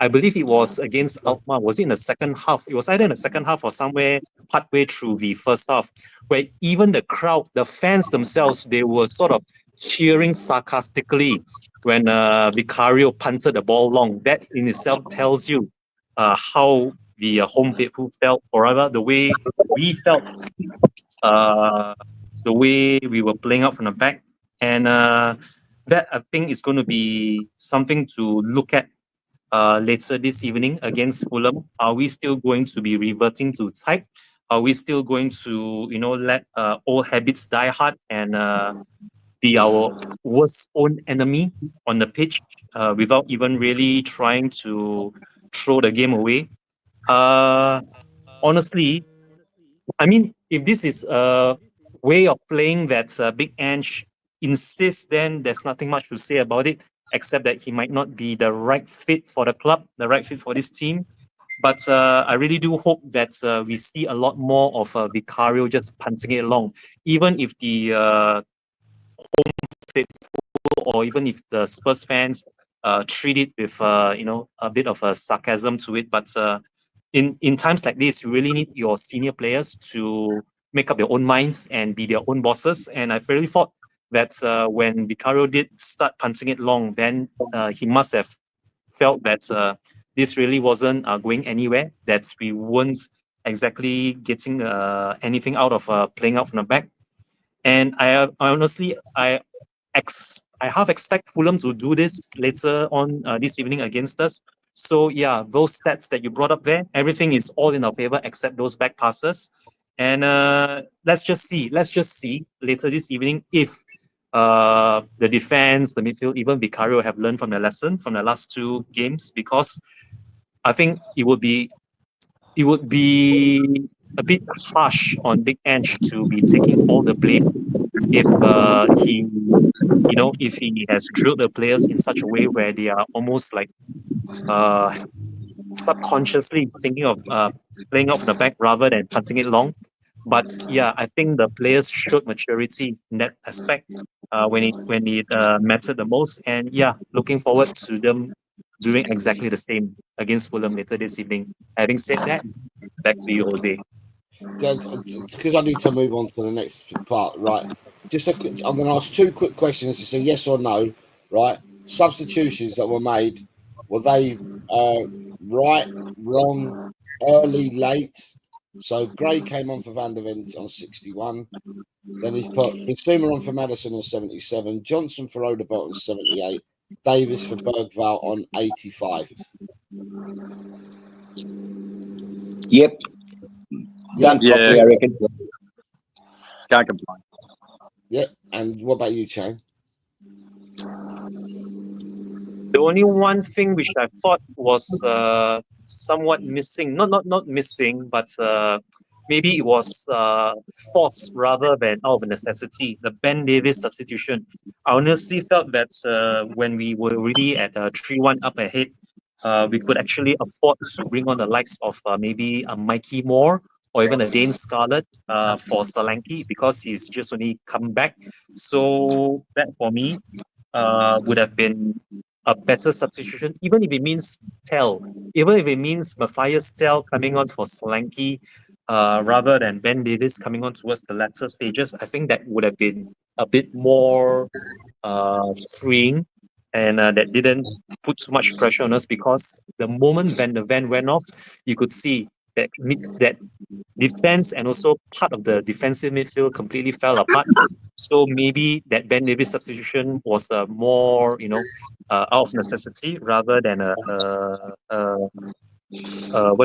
I believe it was against Alkmaar. Was it in the second half? It was either in the second half or somewhere partway through the first half, where even the crowd, the fans themselves, they were sort of cheering sarcastically when Vicario punted the ball long. That in itself tells you how the home faithful felt, or rather the way we felt, the way we were playing out from the back. And that, I think, is going to be something to look at later this evening against Fulham. Are we still going to be reverting to type? Are we still going to, let old habits die hard and be our worst own enemy on the pitch? without even really trying to throw the game away. Honestly, I mean, if this is a way of playing that Big Ange insists, then there's nothing much to say about it, except that he might not be the right fit for the club, the right fit for this team. But I really do hope that we see a lot more of Vicario just punching it along, even if the home faithful or even if the Spurs fans treat it with a bit of a sarcasm to it. But in times like this, you really need your senior players to make up their own minds and be their own bosses. And I really thought that when Vicario did start punching it long, then he must have felt that this really wasn't going anywhere, that we weren't exactly getting anything out of playing out from the back. And I honestly, I half expect Fulham to do this later on this evening against us. So yeah, those stats that you brought up there, everything is all in our favor except those back passes. And let's just see later this evening if the defense, the midfield, even Vicario have learned from the lesson from the last two games, because I think it would be a bit harsh on Big Ange to be taking all the blame if if he has drilled the players in such a way where they are almost like subconsciously thinking of playing off the back rather than punting it long. But yeah, I think the players showed maturity in that aspect when it mattered the most. And yeah, looking forward to them doing exactly the same against Fulham later this evening. Having said that, back to you, Jose. Because I need to move on to the next part, right? I'm going to ask two quick questions to say yes or no, right? Substitutions that were made, were they right, wrong, early, late? So Gray came on for Van der Ven on 61. Then he's put Bissouma on for Maddison on 77. Johnson for Odegaard on 78. Davis for Bergvall on 85. Yep. Done properly, I reckon. Can't complain. Yep. And what about you, Chang? The only one thing which I thought was somewhat missing, not missing, but maybe it was forced rather than out of necessity, the Ben Davies substitution. I honestly felt that when we were already at 3-1 up ahead, we could actually afford to bring on the likes of maybe a Mikey Moore or even a Dane Scarlett for Solanke, because he's just only come back. So that for me would have been a better substitution, even if it means Tel, even if it means Matthias Tel coming on for Solanke rather than Ben Davies coming on towards the latter stages. I think that would have been a bit more freeing, and that didn't put too much pressure on us, because the moment Van der Ven went off, you could see that defense and also part of the defensive midfield completely fell apart. So maybe that Ben Davies substitution was more, out of necessity rather than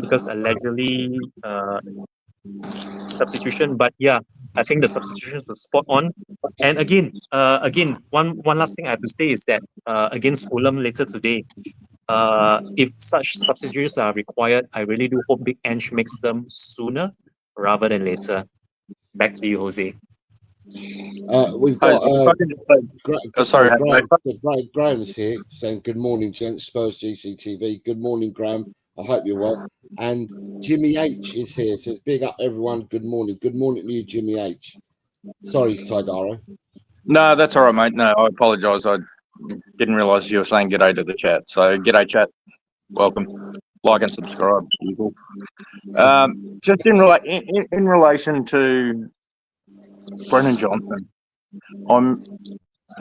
because allegedly substitution. But yeah, I think the substitutions were spot on. And again, one last thing I have to say is that against Fulham later today, if such substitutions are required, I really do hope Big Ange makes them sooner rather than later. Back to you, Jose. We've got Graham's here saying good morning, gents. Spurs GCTV. Good morning, Graham. I hope you're well. And Jimmy H is here. Says big up everyone. Good morning. Good morning to you, Jimmy H. Sorry, Tigaro. No, that's all right, mate. No, I apologise. I didn't realise you were saying g'day to the chat. So g'day, chat. Welcome. Like and subscribe. Just in relation to Brennan Johnson, I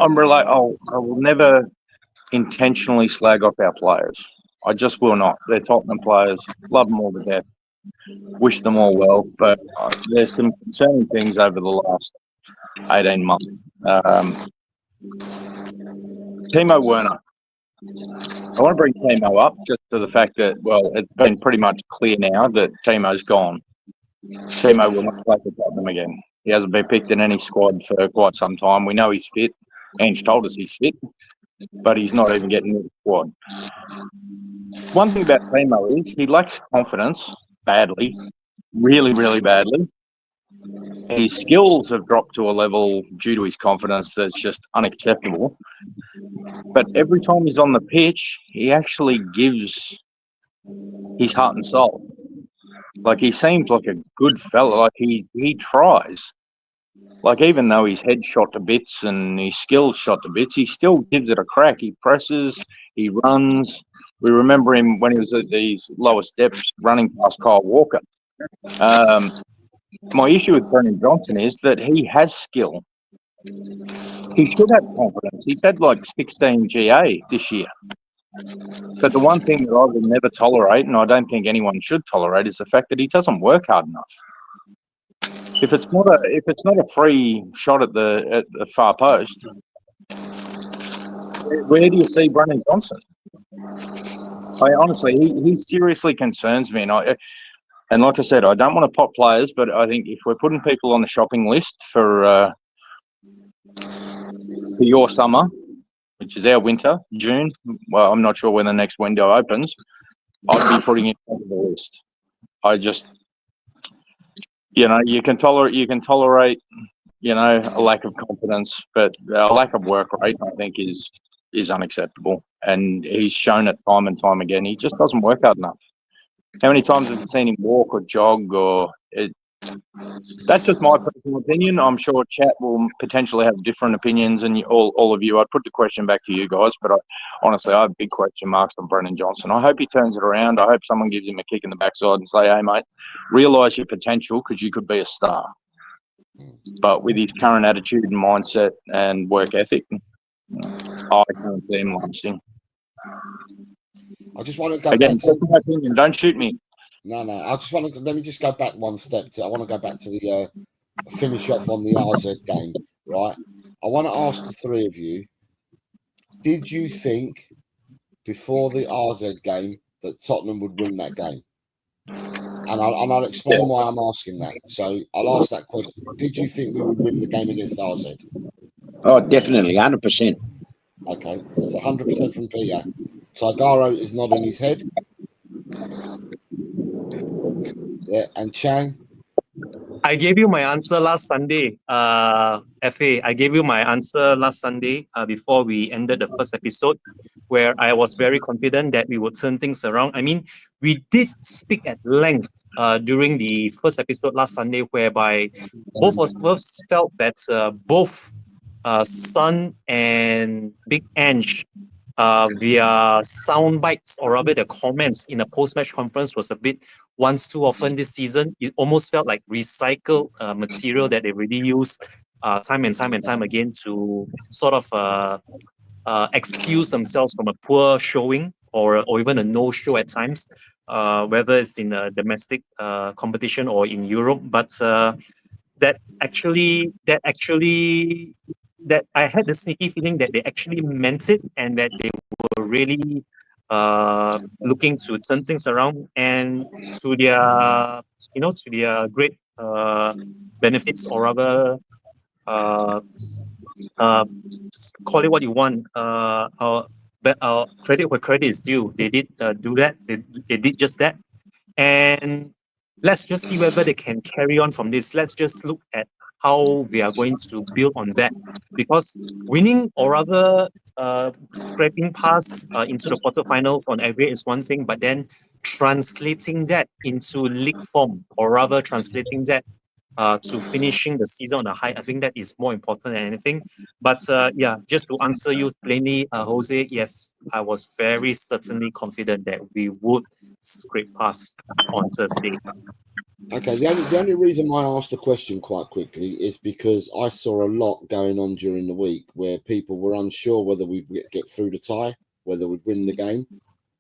will never intentionally slag off our players. I just will not. They're Tottenham players. Love them all to death. Wish them all well. But there's some concerning things over the last 18 months. Timo Werner. I want to bring Timo up just to the fact that, well, it's been pretty much clear now that Timo's gone. Timo will not play for Tottenham again. He hasn't been picked in any squad for quite some time. We know he's fit. Ange told us he's fit. but he's not even getting in the squad. One thing about Timo is he lacks confidence badly, really, really badly. His skills have dropped to a level due to his confidence that's just unacceptable. But every time he's on the pitch, he actually gives his heart and soul. Like, he seems like a good fella. Like, he tries. Like, even though his head's shot to bits and his skills shot to bits, he still gives it a crack. He presses, he runs. We remember him when he was at these lower steps running past Kyle Walker. My issue with Brennan Johnson is that he has skill. He should have confidence. He's had like 16 GA this year. But the one thing that I will never tolerate, and I don't think anyone should tolerate, is the fact that he doesn't work hard enough. If it's not a free shot at the far post, where do you see Brennan Johnson? Honestly, he seriously concerns me, and like I said, I don't want to pop players, but I think if we're putting people on the shopping list for your summer, which is our winter, June, well, I'm not sure when the next window opens, I'd be putting it on the list. I just, you can tolerate, a lack of confidence, but a lack of work rate, I think, is unacceptable. And he's shown it time and time again. He just doesn't work hard enough. How many times have you seen him walk or jog? That's just my personal opinion. I'm sure chat will potentially have different opinions, and all of you. I'd put the question back to you guys, but honestly, I have big question marks on Brennan Johnson. I hope he turns it around. I hope someone gives him a kick in the backside and say, "Hey, mate, realise your potential because you could be a star." But with his current attitude and mindset and work ethic, I can't see him lasting. I just want to go again. back to My opinion. Don't shoot me. No. I just want to let me just go back one step. I want to go back to the finish off on the RZ game, right? I want to ask the three of you: did you think before the RZ game that Tottenham would win that game? And I'll explain why I'm asking that. So I'll ask that question: did you think we would win the game against RZ? Oh, definitely, 100%. Okay, that's 100% from Peter. Saigaro is nodding his head. Yeah, and Chang? I gave you my answer last Sunday, FA. I gave you my answer last Sunday before we ended the first episode, where I was very confident that we would turn things around. I mean, we did speak at length during the first episode last Sunday, whereby both of us felt that both Sun and Big Ange via sound bites, or rather the comments in a post-match conference, was a bit once too often this season. It almost felt like recycled material that they really use time and time again to sort of excuse themselves from a poor showing or even a no-show at times, whether it's in a domestic competition or in Europe. But that I had the sneaky feeling that they actually meant it, and that they were really looking to turn things around, and to their great benefits, or rather call it what you want. Credit where credit is due. They did do that. They did just that, and let's just see whether they can carry on from this. Let's just look at how we are going to build on that, because winning, or rather scraping past into the quarterfinals on aggregate is one thing, but then translating that into league form, or rather translating that to finishing the season on a high, I think that is more important than anything. But yeah, just to answer you plainly, Jose, yes, I was very certainly confident that we would scrape past on Thursday. Okay, the only reason why I asked the question quite quickly is because I saw a lot going on during the week where people were unsure whether we'd get through the tie, whether we'd win the game.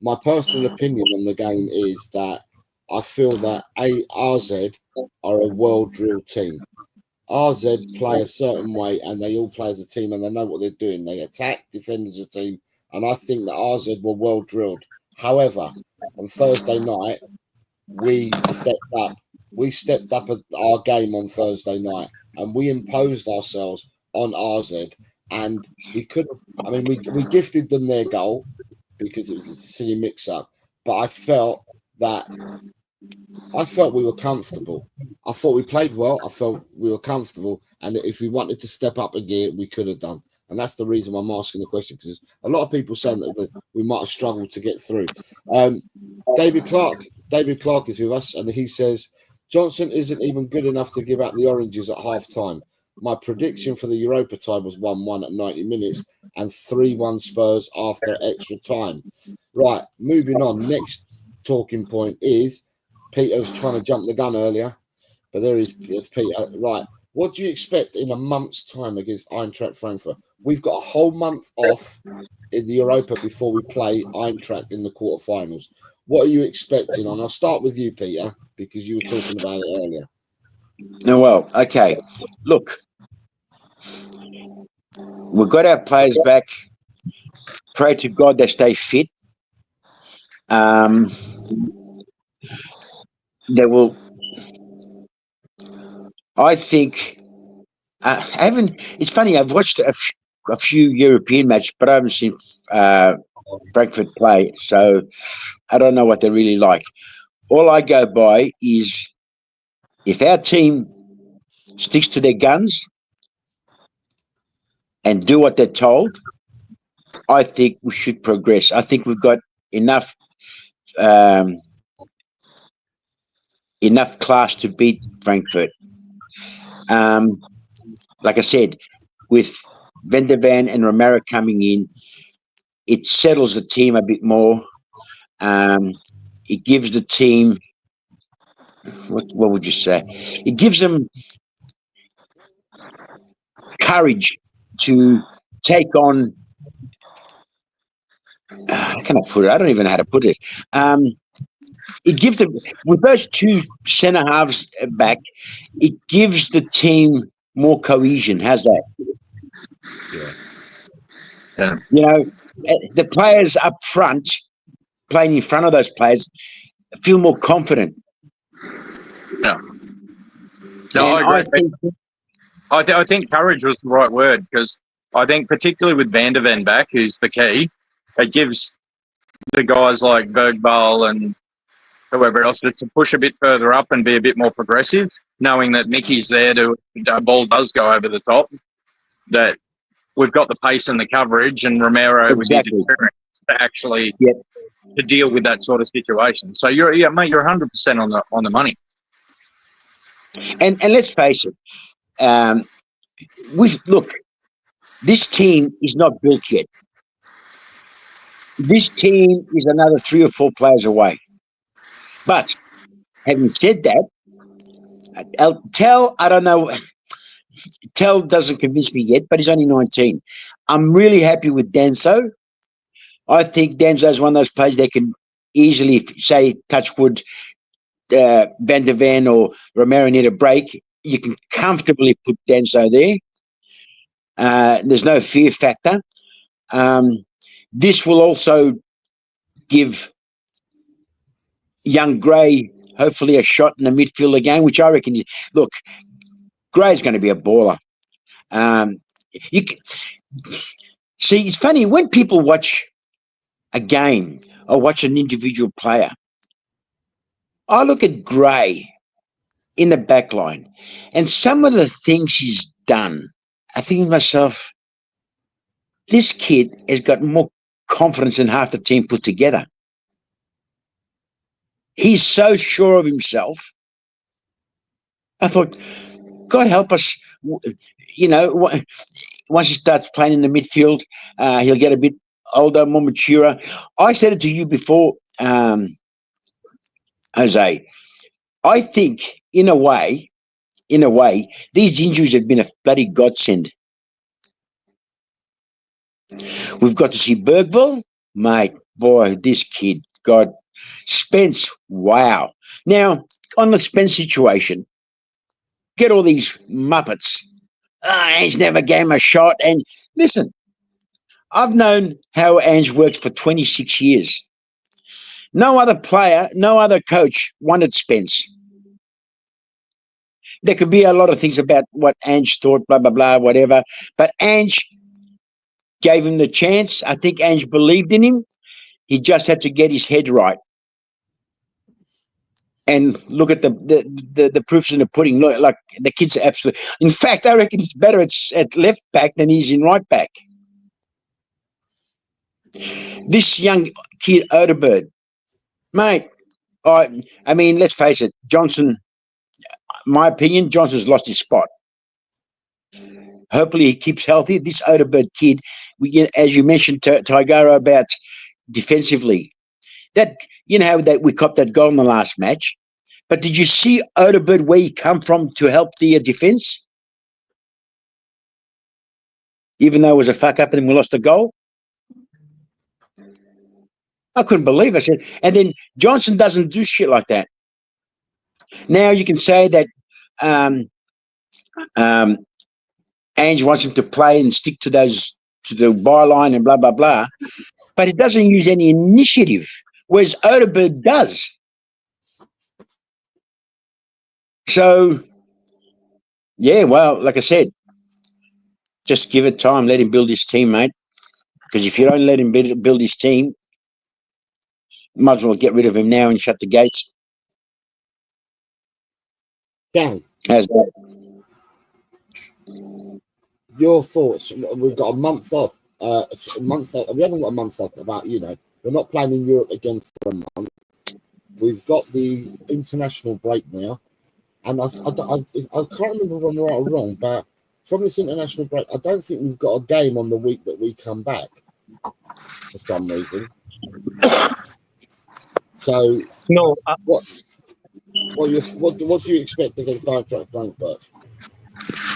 My personal opinion on the game is that I feel that RZ are a well-drilled team. RZ play a certain way, and they all play as a team, and they know what they're doing. They attack, defend as a team, and I think that RZ were well-drilled. However, on Thursday night, we stepped up. We stepped up our game on Thursday night, and we imposed ourselves on RZ, and we could have. I mean, we gifted them their goal because it was a silly mix-up, but I felt we were comfortable. I thought we played well. I felt we were comfortable, and if we wanted to step up again, we could have done. And that's the reason why I'm asking the question, because a lot of people saying that we might have struggled to get through. David Clark is with us, and he says Johnson isn't even good enough to give out the oranges at half time. My prediction for the Europa tie was 1-1 at 90 minutes and 3-1 Spurs after extra time. Right, moving on. Next talking point is Peter was trying to jump the gun earlier, but there's Peter. Right, what do you expect in a month's time against Eintracht Frankfurt? We've got a whole month off in the Europa before we play Eintracht in the quarterfinals. What are you expecting? And I'll start with you, Peter, because you were talking about it earlier. No, well, okay. Look, we've got our players back. Pray to God they stay fit. They will. I think. I haven't. It's funny. I've watched a few European matches, but I haven't seen Frankfurt play, so I don't know what they're really like. All I go by is if our team sticks to their guns and do what they're told, I think we should progress. I think we've got enough class to beat Frankfurt. Like I said, with Van der Van and Romero coming in, it settles the team a bit more. It gives the team, what would you say? It gives them courage to take on, how can I put it? I don't even know how to put it. It gives them, with those two centre halves back, it gives the team more cohesion. How's that? Yeah. You know, the players up front, playing in front of those players, feel more confident. Yeah. No, I agree. I think courage was the right word, because I think particularly with Van der Ven back, who's the key, it gives the guys like Bergvall and whoever else to push a bit further up and be a bit more progressive, knowing that Mickey's there to, the ball does go over the top, that we've got the pace and the coverage, and Romero with his experience to actually to deal with that sort of situation. So you're 100% on the money. And let's face it, look, this team is not built yet. This team is another 3 or 4 players away. But having said that, Tel, I don't know. Tel doesn't convince me yet, but he's only 19. I'm really happy with Danso. I think Danso is one of those players that can easily, say, touch wood, Van der Van or Romero need a break. You can comfortably put Danso there. There's no fear factor. This will also give young Gray hopefully a shot in the midfield again, which I reckon. Look, Gray's going to be a baller. See, it's funny when people watch a game or watch an individual player. I look at Gray in the back line, and some of the things he's done, I think to myself, this kid has got more confidence than half the team put together. He's so sure of himself. I thought, God help us, you know, once he starts playing in the midfield, he'll get a bit older, more mature. I said it to you before, Jose. I think, in a way, these injuries have been a bloody godsend. We've got to see Bergvall, mate. Boy, this kid, God. Spence, wow. Now, on the Spence situation, get all these muppets. Ange never gave him a shot. And listen, I've known how Ange works for 26 years. No other player, no other coach wanted Spence. There could be a lot of things about what Ange thought, blah, blah, blah, whatever. But Ange gave him the chance. I think Ange believed in him. He just had to get his head right. And look at the proofs in the pudding. Look, like the kid's absolutely. In fact, I reckon he's better at left back than he's in right back. This young kid, Odegaard, mate. I mean, let's face it, Johnson. My opinion, Johnson's lost his spot. Hopefully, he keeps healthy. This Odegaard kid, as you mentioned, Tigaro, about defensively. That that we copped that goal in the last match, but did you see Odegaard where he come from to help the defense? Even though it was a fuck up and we lost the goal, I couldn't believe it. I said, and then Johnson doesn't do shit like that. Now you can say that Ange wants him to play and stick to the byline and blah blah blah, but it doesn't use any initiative. Whereas Odegaard does. So, yeah, well, like I said, just give it time. Let him build his team, mate. Because if you don't let him build his team, might as well get rid of him now and shut the gates. Chang, How's that? your thoughts? We've got a month off. We haven't got a month off. We're not playing in Europe again for a month. We've got the international break now, and I can't remember if I'm right or wrong, but from this international break, I don't think we've got a game on the week that we come back for some reason. So No, what do you expect against Eintracht Frankfurt?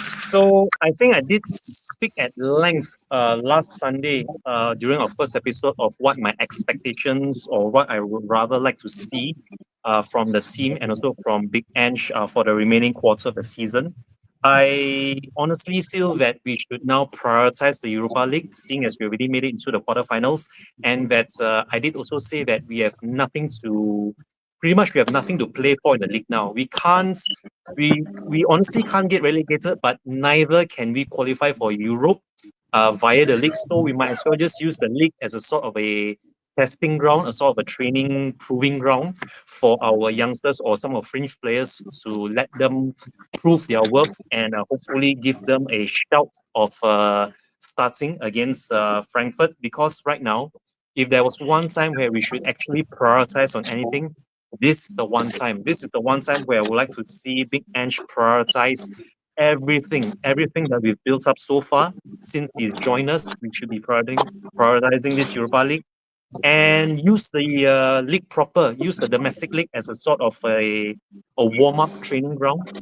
so I think I did speak at length last Sunday during our first episode of what my expectations or what I would rather like to see from the team and also from Big Ange for the remaining quarter of the season. I honestly feel that we should now prioritize the Europa League, seeing as we already made it into the quarterfinals, and that I did also say that we have nothing to play for in the league now. We honestly can't get relegated, but neither can we qualify for Europe via the league. So we might as well just use the league as a sort of a testing ground, a sort of a training, proving ground for our youngsters or some of fringe players to let them prove their worth and hopefully give them a shout of starting against Frankfurt. Because right now, if there was one time where we should actually prioritize on anything, this is the one time. This is the one time where I would like to see Big Ange prioritize everything that we've built up so far since he's joined us. We should be prioritizing this Europa League and use the league proper. Use the domestic league as a sort of a warm-up training ground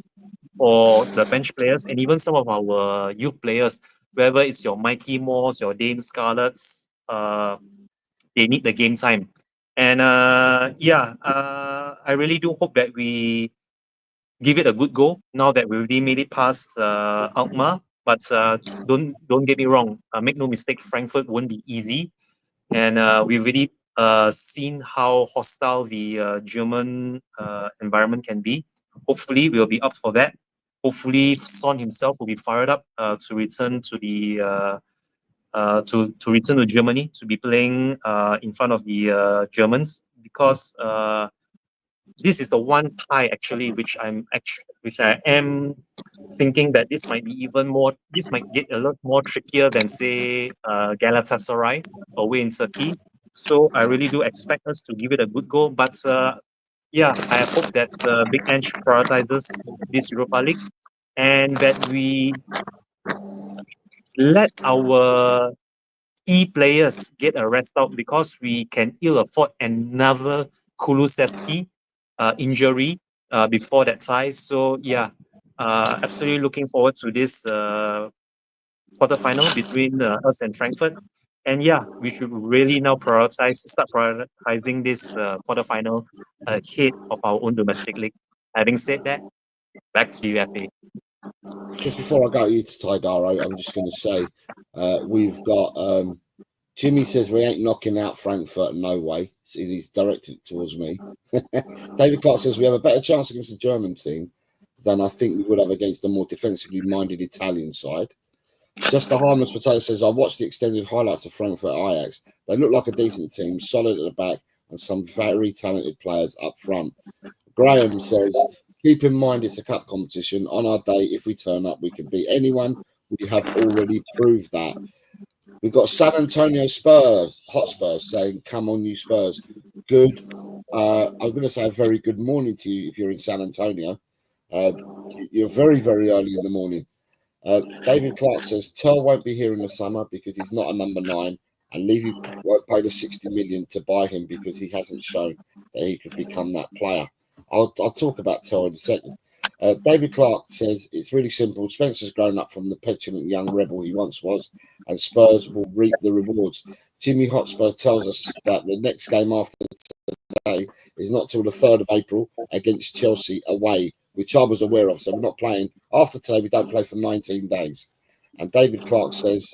for the bench players and even some of our youth players, whether it's your Mikey Moores, your Dane Scarlets, they need the game time. And I really do hope that we give it a good go now that we already made it past Alkmaar. But don't get me wrong. Make no mistake, Frankfurt won't be easy. And we've already seen how hostile the German environment can be. Hopefully, we'll be up for that. Hopefully, Son himself will be fired up to return to the to return to Germany to be playing in front of the Germans, because this is the one tie actually which I am thinking that this might get a lot more trickier than say Galatasaray away in Turkey. So I really do expect us to give it a good go. But I hope that Big Ange prioritizes this Europa League and that we let our key players get a rest out, because we can ill afford another Kulusevski injury before that tie. So absolutely looking forward to this quarterfinal between us and Frankfurt. And we should really now start prioritizing this quarterfinal ahead of our own domestic league. Having said that, back to you, FA. Just before I go you to Taidaro, I'm just going to say we've got Jimmy says we ain't knocking out Frankfurt, no way. See, he's directed towards me. David Clark says we have a better chance against the German team than I think we would have against a more defensively minded Italian side. Just the harmless potato says, I watched the extended highlights of Frankfurt Ajax. They look like a decent team, solid at the back, and some very talented players up front. Graham says, keep in mind it's a cup competition. On our day, if we turn up, we can beat anyone. We have already proved that. We've got San Antonio Hotspur saying, come on, you Spurs. Good. I'm going to say a very good morning to you if you're in San Antonio. You're very, very early in the morning. David Clark says, Tel won't be here in the summer because he's not a number 9, and Levy won't pay the 60 million to buy him because he hasn't shown that he could become that player. I'll talk about Tel in a second. David Clark says, it's really simple. Spencer's grown up from the petulant young rebel he once was, and Spurs will reap the rewards. Jimmy Hotspur tells us that the next game after today is not till the 3rd of April against Chelsea away, which I was aware of. So we're not playing. After today, we don't play for 19 days. And David Clark says,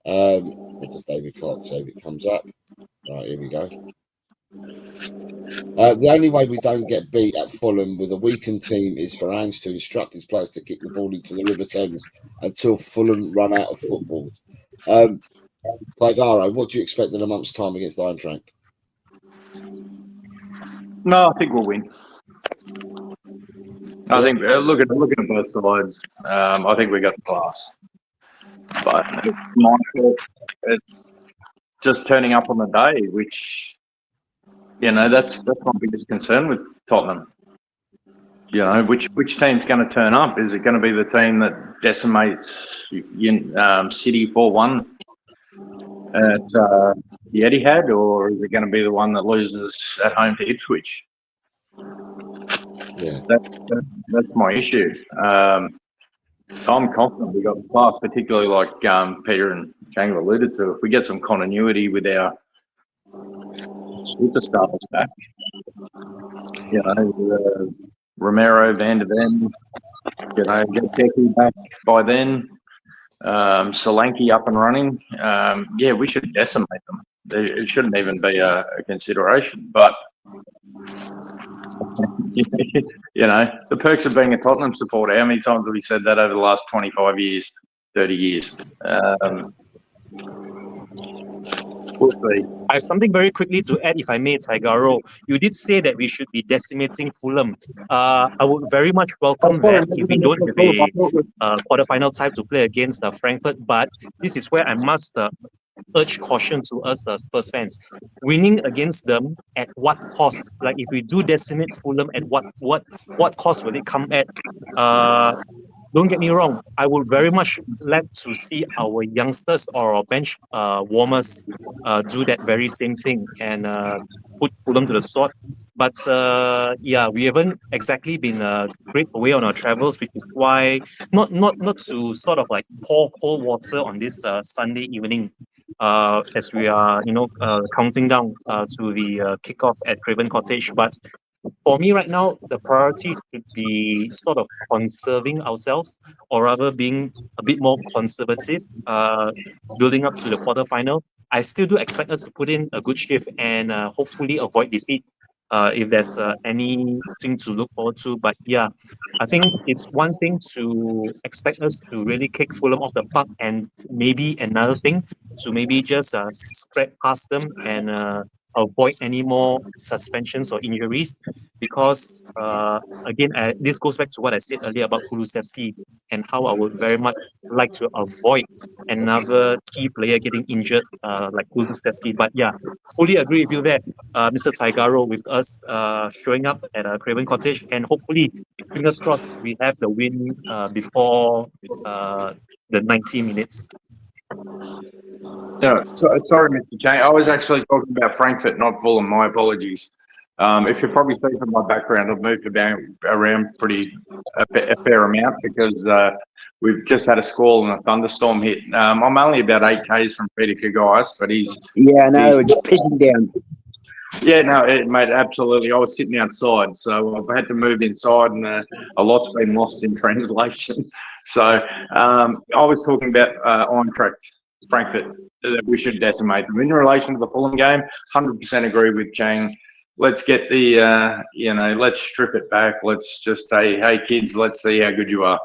what does David Clark say if it comes up? Right, here we go. The only way we don't get beat at Fulham with a weakened team is for Ange to instruct his players to kick the ball into the River Thames until Fulham run out of footballs. Tigaro, what do you expect in a month's time against Eintracht? No, I think we'll win. I think looking at both sides, I think we got the class. But it's just turning up on the day, which, you know, that's my biggest concern with Tottenham. You know, which team's going to turn up? Is it going to be the team that decimates City 4-1 at the Etihad, or is it going to be the one that loses at home to Ipswich? Yeah, that's my issue. I'm confident we got the class, particularly like Peter and Chang alluded to. If we get some continuity with our superstars back, you know, Romero, Van der Ven, you know, get Decky back by then, Solanke up and running. Yeah, we should decimate them. It shouldn't even be a consideration, but you know, the perks of being a Tottenham supporter. How many times have we said that over the last 25 years, 30 years? We'll see. I have something very quickly to add, if I may, Taigaro. You did say that we should be decimating Fulham. I would very much welcome that if we don't have a quarterfinal tie to play against Frankfurt, but this is where I must urge caution to us Spurs fans. Winning against them at what cost? Like, if we do decimate Fulham, at what cost will it come at? Don't get me wrong, I would very much like to see our youngsters or our bench warmers do that very same thing and put Fulham to the sword. But yeah, we haven't exactly been great away on our travels, which is why not to sort of like pour cold water on this Sunday evening as we are, you know, counting down to the kickoff at Craven Cottage. But for me right now, the priority should be sort of conserving ourselves, or rather being a bit more conservative, building up to the quarterfinal. I still do expect us to put in a good shift and hopefully avoid defeat if there's anything to look forward to. But yeah, I think it's one thing to expect us to really kick Fulham off the park, and maybe another thing to maybe just scrape past them and avoid any more suspensions or injuries, because again, this goes back to what I said earlier about Kulusevski and how I would very much like to avoid another key player getting injured like Kulusevski. But yeah, fully agree with you there, Mr. Taigaro, with us showing up at Craven Cottage, and hopefully, fingers crossed, we have the win before the 90 minutes. No, sorry, Mr. Chang. I was actually talking about Frankfurt, not Fulham. My apologies. If you probably see from my background, I've moved around a fair amount because we've just had a squall and a thunderstorm hit. I'm only about 8 k's from Peter Kagais, but he's... Yeah, I know, it's pitching down. Yeah, no, mate, absolutely. I was sitting outside, so I've had to move inside, and a lot's been lost in translation. So I was talking about Eintracht Frankfurt, that we should decimate them. In relation to the Fulham game, 100% agree with Chang. Let's get the, you know, let's strip it back. Let's just say, hey, kids, let's see how good you are.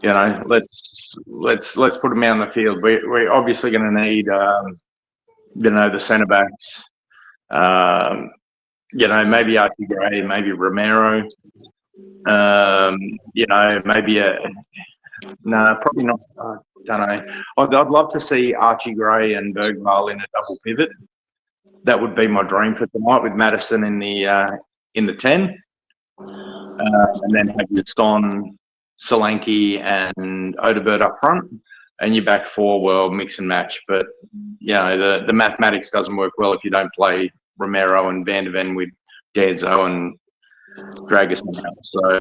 You know, let's let's put them out on the field. We're obviously going to need, the centre backs. Maybe Archie Gray, maybe Romero. Maybe probably not. I don't know. I'd love to see Archie Gray and Bergvall in a double pivot. That would be my dream for tonight, with Madison in the 10, and then have your Son, Solanke, and Odegaard up front, and your back four. Well, mix and match, but the mathematics doesn't work well if you don't play Romero and Van de Ven with Danzo and Dragusin out. So,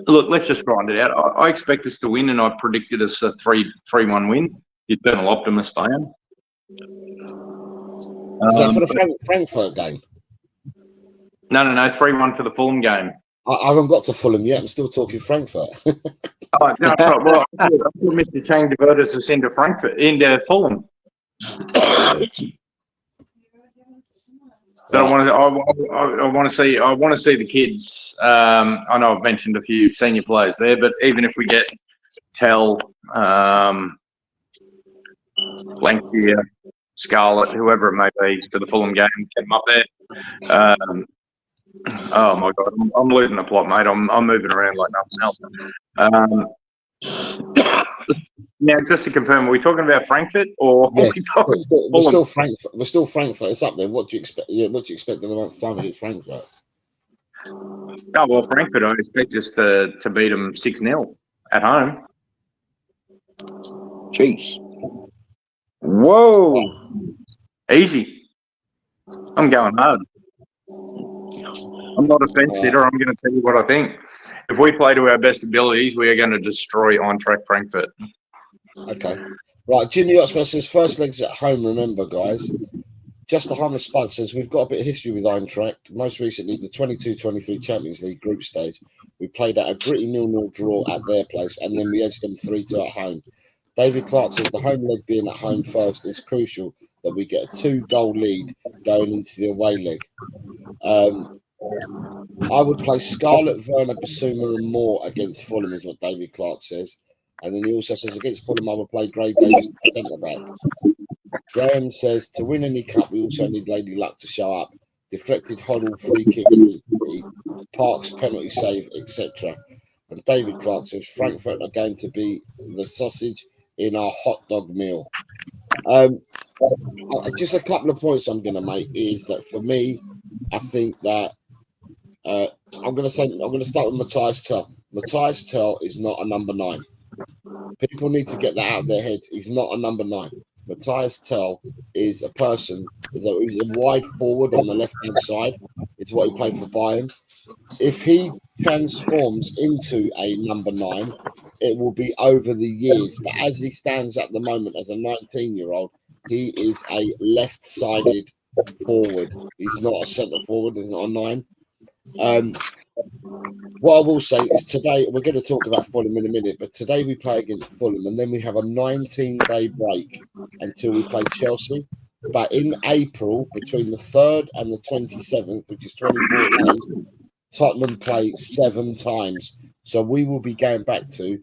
look, let's just grind it out. I expect us to win, and I predicted us a 3-1 win. The eternal optimist I am. Is that for the Frankfurt game? No, 3-1 for the Fulham game. I haven't got to Fulham yet. I'm still talking Frankfurt. Well, I thought Mr. Chang diverted us into Fulham. But I want to see the kids. I know I've mentioned a few senior players there, but even if we get Tel, Lancashire, Scarlett, whoever it may be, for the Fulham game, get them up there. Oh my God, I'm losing the plot, mate. I'm moving around like nothing else. Now, just to confirm, are we talking about Frankfurt or? Yeah, we're still Frankfurt. We're still Frankfurt. It's up there. What do you expect? Yeah, what do you expect in a month's time against Frankfurt? Oh well, Frankfurt. I expect us to beat them 6-0 at home. Jeez. Whoa. Easy. I'm going hard. I'm not a fence sitter. I'm going to tell you what I think. If we play to our best abilities, we are going to destroy Eintracht Frankfurt. Okay. Right, Jimmy Oxman says, first legs at home, remember, guys. Just behind the Spud says, we've got a bit of history with Eintracht. Most recently, the 22-23 Champions League group stage. We played at a gritty 0-0 draw at their place, and then we edged them 3-2 at home. David Clark says, the home leg being at home first is crucial that we get a 2-goal lead going into the away leg. I would play Scarlett, Werner, Basuma and Moore against Fulham, is what David Clark says. And then he also says, against Fulham, I would play Gray Davis centre-back. Graham says, to win any cup, we also need Lady Luck to show up. Deflected Hoddle, free kick, Parks, penalty save, etc. And David Clark says, Frankfurt are going to be the sausage in our hot dog meal. Just a couple of points I'm going to make is that for me, I think that I'm going to start with Matthias Tel. Matthias Tel is not a number 9. People need to get that out of their heads. He's not a number 9. Matthias Tel is a person who's a wide forward on the left-hand side. It's what he played for Bayern. If he transforms into a number 9, it will be over the years. But as he stands at the moment as a 19-year-old, he is a left-sided forward. He's not a centre forward. He's not a 9. What I will say is today, we're going to talk about Fulham in a minute, but today we play against Fulham and then we have a 19-day break until we play Chelsea. But in April, between the 3rd and the 27th, which is 24 days, Tottenham play 7 times. So we will be going back to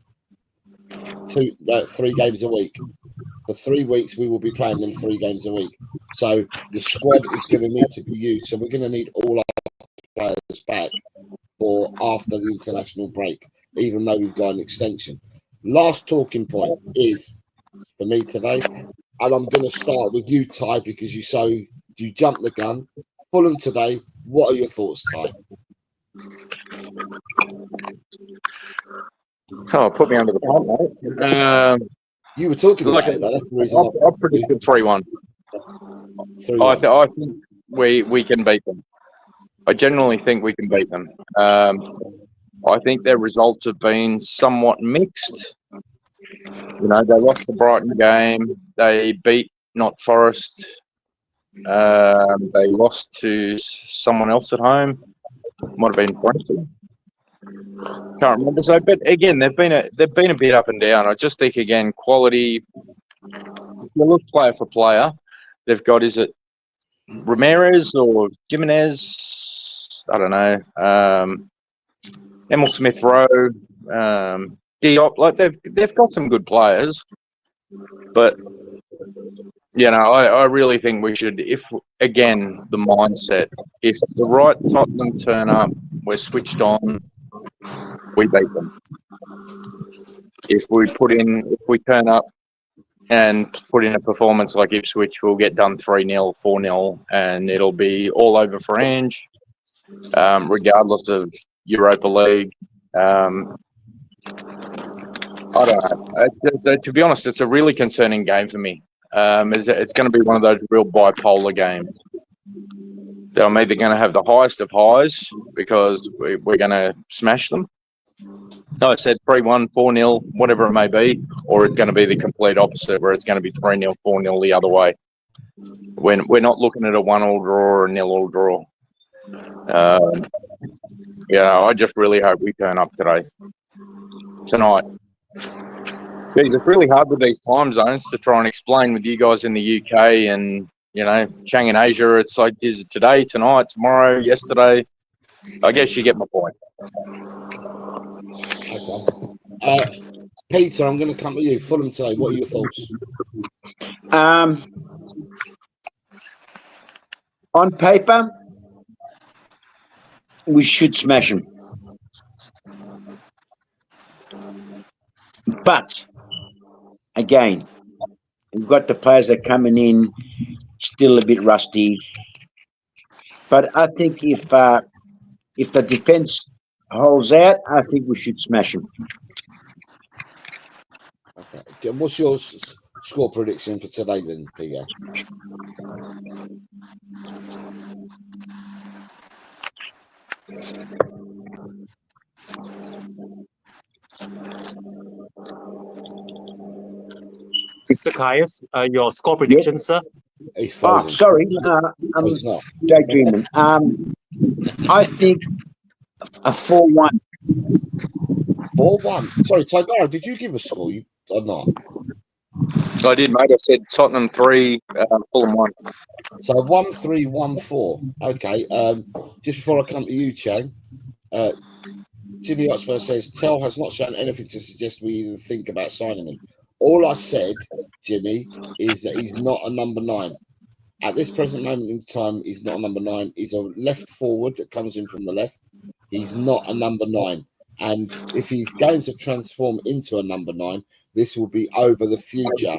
3 games a week. For 3 weeks, we will be playing them 3 games a week. So the squad is going to need to be used. So we're going to need all our players back for after the international break, even though we've got an extension. Last talking point is for me today, and I'm going to start with you, Ty, because you jumped the gun. Fulham today. What are your thoughts, Ty? Oh, put me under the pump, mate. You were talking about it. That's the reason. I predicted 3-1. I think we can beat them. I genuinely think we can beat them. I think their results have been somewhat mixed. You know, they lost the Brighton game. They beat Not Forest. They lost to someone else at home. Might have been Brentford. Can't remember. So, but again, they've been a bit up and down. I just think again, quality. If you look player for player, they've got, is it Ramirez or Jimenez? I don't know. Emil Smith Rowe. Diop, like they've got some good players, but I really think we should, if again the mindset, if the right Tottenham turn up, we're switched on, we beat them. If we turn up and put in a performance like Ipswich, we'll get done 3-0, 4-0, and it'll be all over for Ange, regardless of Europa League. I don't know. To be honest, it's a really concerning game for me. It's going to be one of those real bipolar games. That I'm either going to have the highest of highs because we're going to smash them. No, I said 3-1, 4-0, whatever it may be, or it's going to be the complete opposite, where it's going to be 3-0, 4-0 the other way. We're not looking at a 1-1 draw or a 0-0 draw. I just really hope we turn up tonight. Geez, it's really hard with these time zones to try and explain with you guys in the UK and, Chang in Asia. It's like, is it today, tonight, tomorrow, yesterday? I guess you get my point. Okay. Peter, I'm going to come to you. Fulham today, what are your thoughts? On paper, we should smash them. But, again, we've got the players that are coming in, still a bit rusty. But I think if the defence holds out, I think we should smash them. Okay. What's your score prediction for today then, Peter? Mr. Caius, your score prediction, sir? Oh, sorry. I'm daydreaming. I think a 4-1. 4-1. Sorry, Tagara, did you give a score or not? I did, mate. I said Tottenham 3, Fulham 1. So 1-3, 1-4. Okay. Just before I come to you, Chang, Jimmy Hotspur says Tel has not shown anything to suggest we even think about signing him. All I said, Jimmy, is that he's not a number 9. At this present moment in time, he's not a number 9. He's a left forward that comes in from the left. He's not a number 9. And if he's going to transform into a number 9, this will be over the future.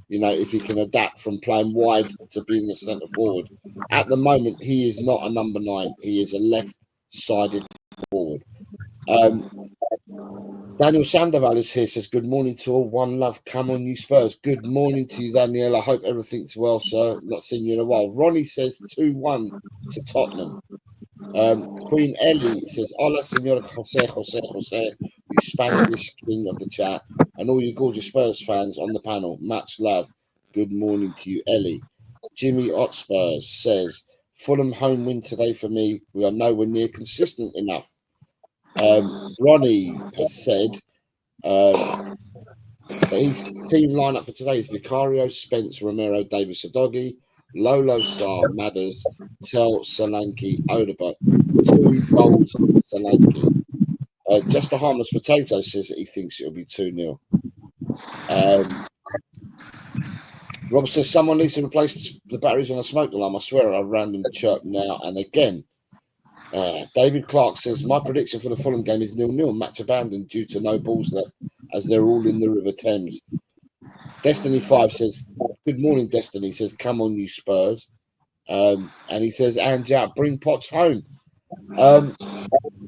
If he can adapt from playing wide to being the centre forward. At the moment, he is not a number 9. He is a left-sided forward. Daniel Sandoval is here, says, good morning to all. One love, come on, you Spurs. Good morning to you, Daniel. I hope everything's well, sir. Not seen you in a while. Ronnie says 2-1 to Tottenham. Queen Ellie says, hola, Senor Jose, you Spanish king of the chat, and all you gorgeous Spurs fans on the panel. Much love. Good morning to you, Ellie. Jimmy Hotspur says, Fulham home win today for me. We are nowhere near consistent enough. Ronnie has said that his team lineup for today is Vicario, Spence, Romero, Davis, Adogi, Lolo, Sarr, Madders, Tel, Solanke, Odegaard. 2 goals, Solanke. Just a harmless potato says that he thinks it'll be 2-0. Rob says someone needs to replace the batteries on a smoke alarm. I swear I random chirp now and again. David Clark says my prediction for the Fulham game is 0-0. Match abandoned due to no balls left, as they're all in the River Thames. Destiny 5 says, good morning, Destiny. Says, come on, you Spurs. And he says, Ange out, bring Potts home.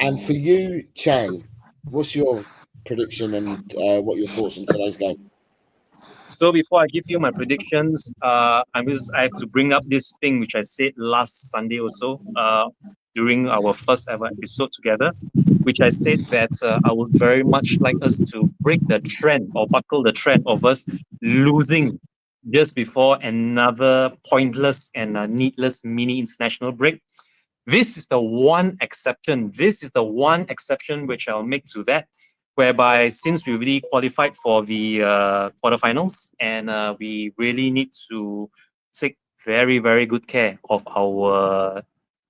And for you, Chang, what's your prediction and what your thoughts on today's game? So before I give you my predictions, I have to bring up this thing which I said last Sunday also during our first ever episode together, which I said that I would very much like us to break the trend or buckle the trend of us losing just before another pointless and needless mini international break. This is the one exception. This is the one exception which I'll make to that, whereby since we really qualified for the quarterfinals and we really need to take very, very good care of our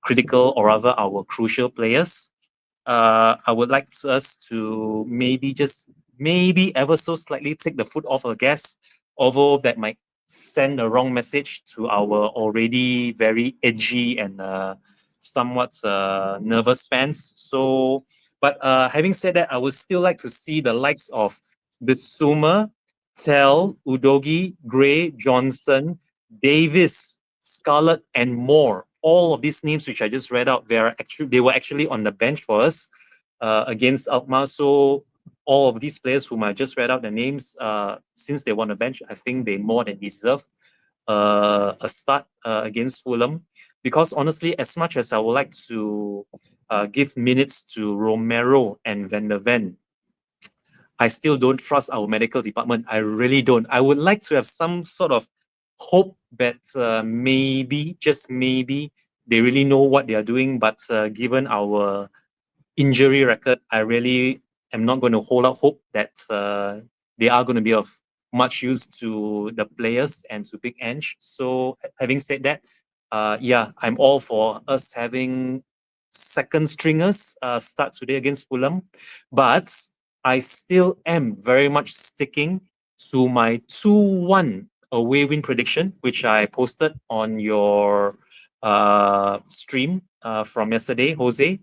critical or rather our crucial players, I would like us to maybe just maybe ever so slightly take the foot off the gas, although that might send a wrong message to our already very edgy and somewhat nervous fans. So, but having said that, I would still like to see the likes of Bissouma, Tel, Udogi, Gray, Johnson, Davis, Scarlett, and more. All of these names which I just read out, they were actually on the bench for us against Alkmaar. So all of these players whom I just read out the names, since they won the bench, I think they more than deserve a start against Fulham. Because honestly, as much as I would like to give minutes to Romero and Van der Ven, I still don't trust our medical department. I really don't. I would like to have some sort of hope that maybe, just maybe, they really know what they are doing. But given our injury record, I really am not going to hold out hope that they are going to be of much use to the players and to Big Ange. So having said that, yeah, I'm all for us having second stringers start today against Fulham. But I still am very much sticking to my 2-1 away win prediction, which I posted on your stream from yesterday, Jose.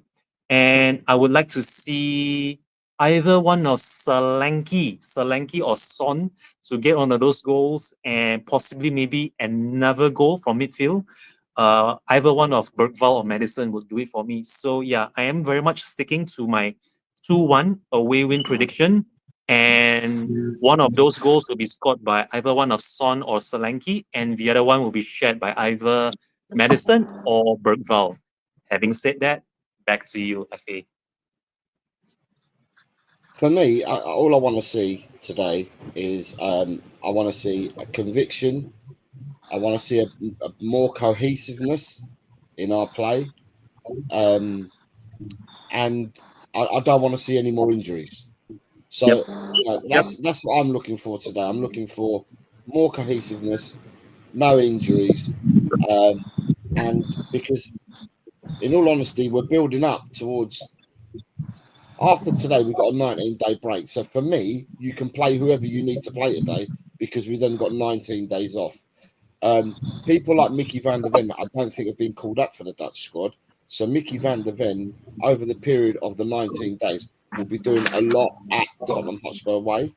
And I would like to see either one of Solanke or Son to get one of those goals, and possibly maybe another goal from midfield. Either one of Bergvall or Madison would do it for me. So yeah, I am very much sticking to my 2-1 away win prediction. And one of those goals will be scored by either one of Son or Solanke, and the other one will be shared by either Madison or Bergvall. Having said that, back to you, Afe. For me, all I want to see today is I want to see a conviction. I want to see a more cohesiveness in our play. And I don't want to see any more injuries. So you know, that's what I'm looking for today. I'm looking for more cohesiveness, no injuries, and because, in all honesty, we're building up towards. After today, we've got a 19-day break. So for me, you can play whoever you need to play today because we've then got 19 days off. People like Mickey van der Ven, I don't think have been called up for the Dutch squad. So Mickey van der Ven, over the period of the 19 days, will be doing a lot at Tottenham Hotspur away,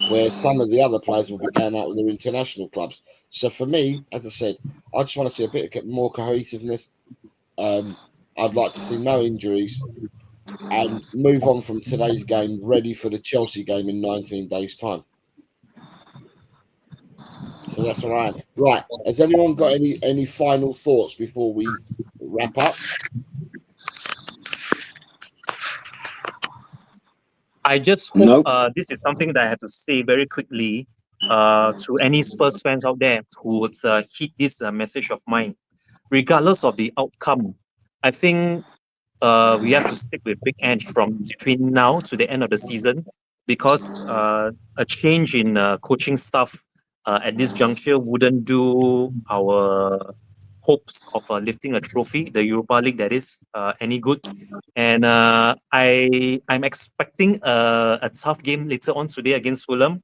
where some of the other players will be going out with their international clubs. So for me, as I said, I just want to see a bit more cohesiveness. I'd like to see no injuries and move on from today's game ready for the Chelsea game in 19 days' time. So that's where I am. Right. Has anyone got any final thoughts before we wrap up? I just hope this is something that I have to say very quickly to any Spurs fans out there who would heed this message of mine. Regardless of the outcome, I think we have to stick with Big Ange from between now to the end of the season, because a change in coaching staff at this juncture wouldn't do our hopes of lifting a trophy, the Europa League that is, any good. And I'm expecting a tough game later on today against Fulham.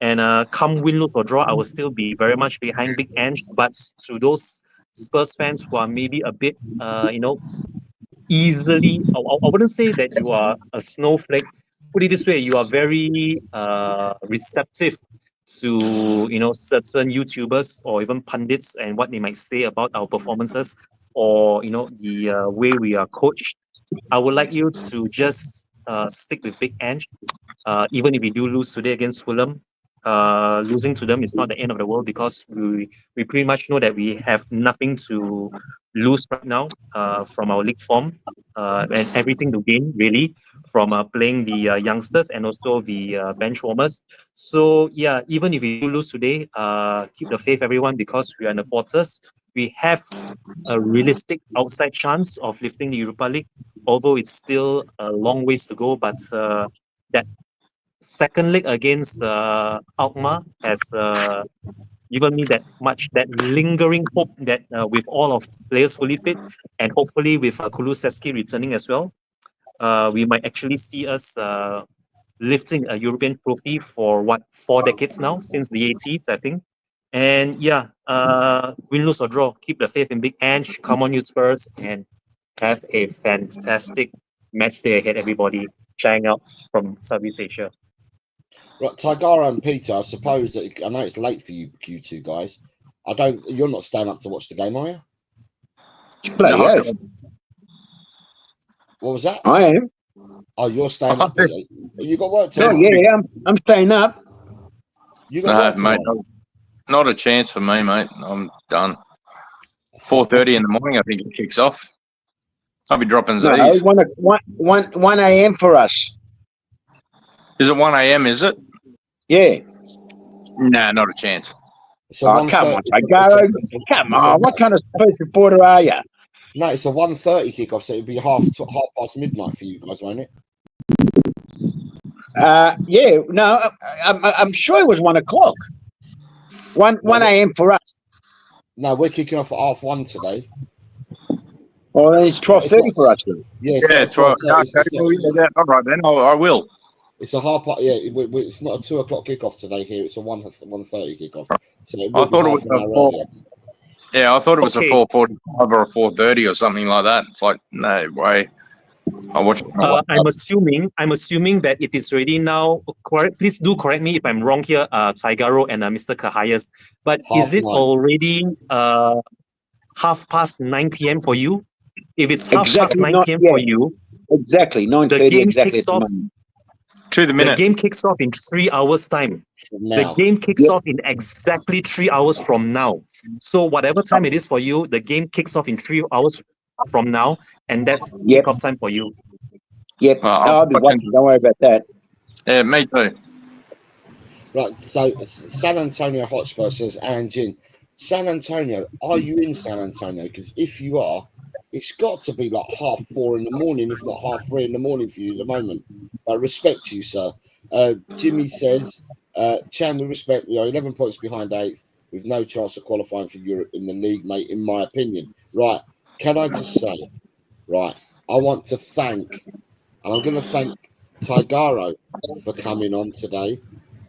And come win, lose or draw, I will still be very much behind Big Ange. But to those Spurs fans who are maybe a bit, easily, I wouldn't say that you are a snowflake. Put it this way, you are very receptive to certain YouTubers or even pundits and what they might say about our performances, or the way we are coached. I would like you to just stick with Big Ange, even if we do lose today against Fulham. Losing to them is not the end of the world, because we pretty much know that we have nothing to lose right now from our league form, and everything to gain really from playing the youngsters and also the bench warmers. So yeah, even if we do lose today, keep the faith, everyone, because we are in the quarters. We have a realistic outside chance of lifting the Europa League, although it's still a long ways to go. But that second leg against Alkmaar has given me that lingering hope that with all of the players fully fit, and hopefully with Kulusevski returning as well, we might actually see us lifting a European trophy for 4 decades now, since the 80s, I think. And yeah, win, lose or draw, keep the faith in Big Ange. Come on, you Spurs, and have a fantastic match day ahead, everybody. Chang out from Southeast Asia. Right, Tigara and Peter, I suppose that I know it's late for you two guys. You're not staying up to watch the game, are you? Bloody No, oath. What was that? I am. Oh, you're staying up. You got work Oh, tomorrow? yeah, I'm staying up. You got work mate, tomorrow? not a chance for me, mate. I'm done. 4:30 in the morning, I think it kicks off. I'll be dropping No, Z's. 1 a.m. for us. Is it 1 a.m., is it? Yeah. Nah, not a chance. So Oh, come on, Tigaro. Come on. What kind of Spurs reporter are you? No, it's a 1:30 kickoff, so it'd be half past midnight for you guys, won't it? Yeah. No, I'm sure it was 1 o'clock. 1 a.m. for us. No, we're kicking off at 1:30 today. Well, then it's 12:30 for us. Then. Yeah, Yeah, 12. All right, then I will. It's a half. Yeah, it's not a 2 o'clock kickoff today here. It's a 1:30 kickoff. So I thought it was a 4. Yeah, I thought it was a 4:45 or a 4:30 or something like that. It's like, no way. I'm assuming that it is ready now. Please do correct me if I'm wrong here, Tigaro and Mr. Kahayas. But is it already 9:30 p.m. for you? If it's exactly 9:30 p.m. for you, exactly 9:30. The game exactly kicks off. To the minute. The game kicks off in 3 hours' time. The game kicks off in exactly 3 hours from now. So whatever time it is for you, the game kicks off in 3 hours from now, and that's kickoff time for you. Yep. I'll be watching. Don't worry about that. Yeah, me too. Right. So San Antonio Hotspur says, Anjin, San Antonio, are you in San Antonio? Because if you are, it's got to be like 4:30 in the morning, if not 3:30 in the morning for you at the moment. But respect to you, sir. Jimmy says, Chang, with respect, we are 11 points behind 8th with no chance of qualifying for Europe in the league, mate, in my opinion. Right. Can I just say, right, I want to thank, and I'm going to thank Tigaro for coming on today.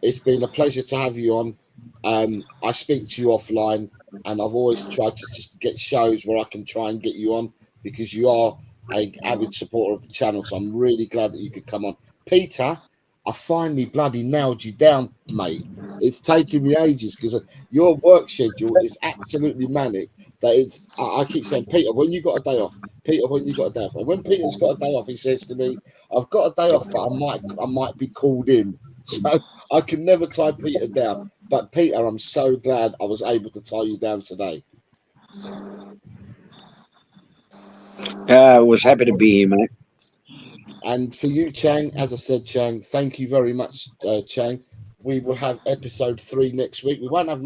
It's been a pleasure to have you on. I speak to you offline, and I've always tried to just get shows where I can try and get you on because you are an avid supporter of the channel. So I'm really glad that you could come on. Peter, I finally bloody nailed you down, mate. It's taken me ages because your work schedule is absolutely manic. That it's, I keep saying, Peter, when you got a day off? Peter, when you got a day off? And when Peter's got a day off, he says to me, I've got a day off, but I might be called in. So I can never tie Peter down. But Peter, I'm so glad I was able to tie you down today. I was happy to be here, mate. And for you, Chang, as I said, Chang, thank you very much, Chang. We will have episode 3 next week. We won't have.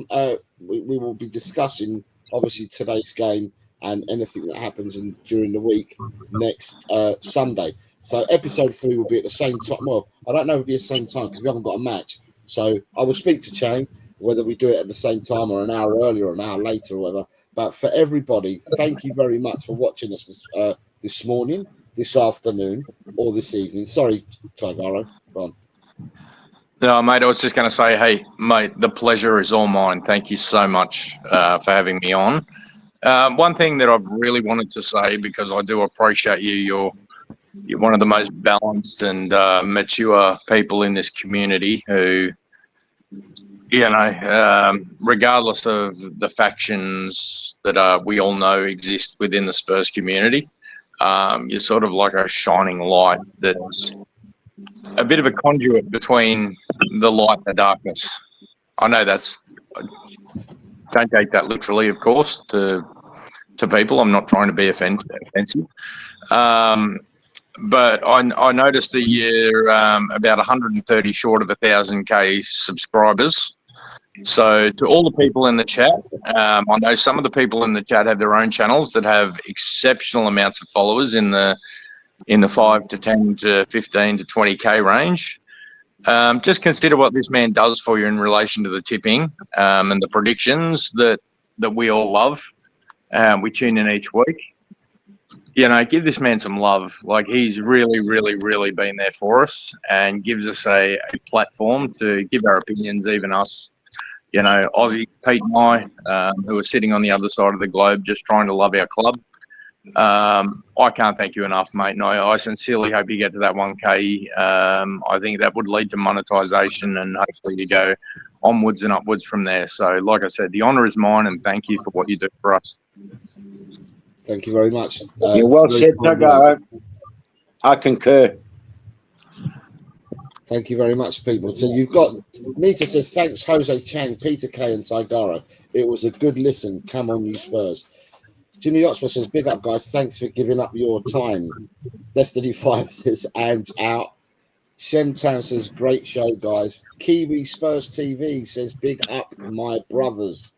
We will be discussing obviously today's game and anything that happens during the week next Sunday. So episode 3 will be at the same time. Well, I don't know if it'll be at the same time because we haven't got a match. So I will speak to Chang whether we do it at the same time or an hour earlier or an hour later or whatever. But for everybody, thank you very much for watching us this morning, this afternoon, or this evening. Sorry, Tigaro. Go on. No, mate, I was just going to say, hey, mate, the pleasure is all mine. Thank you so much for having me on. One thing that I've really wanted to say, because I do appreciate you, you're one of the most balanced and mature people in this community who, you know, regardless of the factions that we all know exist within the Spurs community, you're sort of like a shining light that's a bit of a conduit between the light and the darkness. I know that's, don't take that literally, of course, to people. I'm not trying to be offensive. But I noticed that you're about 130 short of 1,000K subscribers. So to all the people in the chat, I know some of the people in the chat have their own channels that have exceptional amounts of followers in the 5 to 10 to 15 to 20K range. Just consider what this man does for you in relation to the tipping and the predictions that we all love. We tune in each week. you know, give this man some love. Like, he's really, really, really been there for us and gives us a platform to give our opinions, even us, you know, Aussie, Pete and I, who are sitting on the other side of the globe just trying to love our club. I can't thank you enough, mate. And I sincerely hope you get to that 1K. I think that would lead to monetization and hopefully you go onwards and upwards from there. So, like I said, the honour is mine, and thank you for what you do for us. Thank you very much. You're well said, Chuggu. I concur. Thank you very much, people. So you've got Nita says, thanks, Jose, Chang, Peter K, and Tigara. It was a good listen. Come on, you Spurs. Jimmy Oxford says, big up, guys. Thanks for giving up your time. Destiny 5 says, and out. Shem Town says, great show, guys. Kiwi Spurs TV says, big up, my brothers.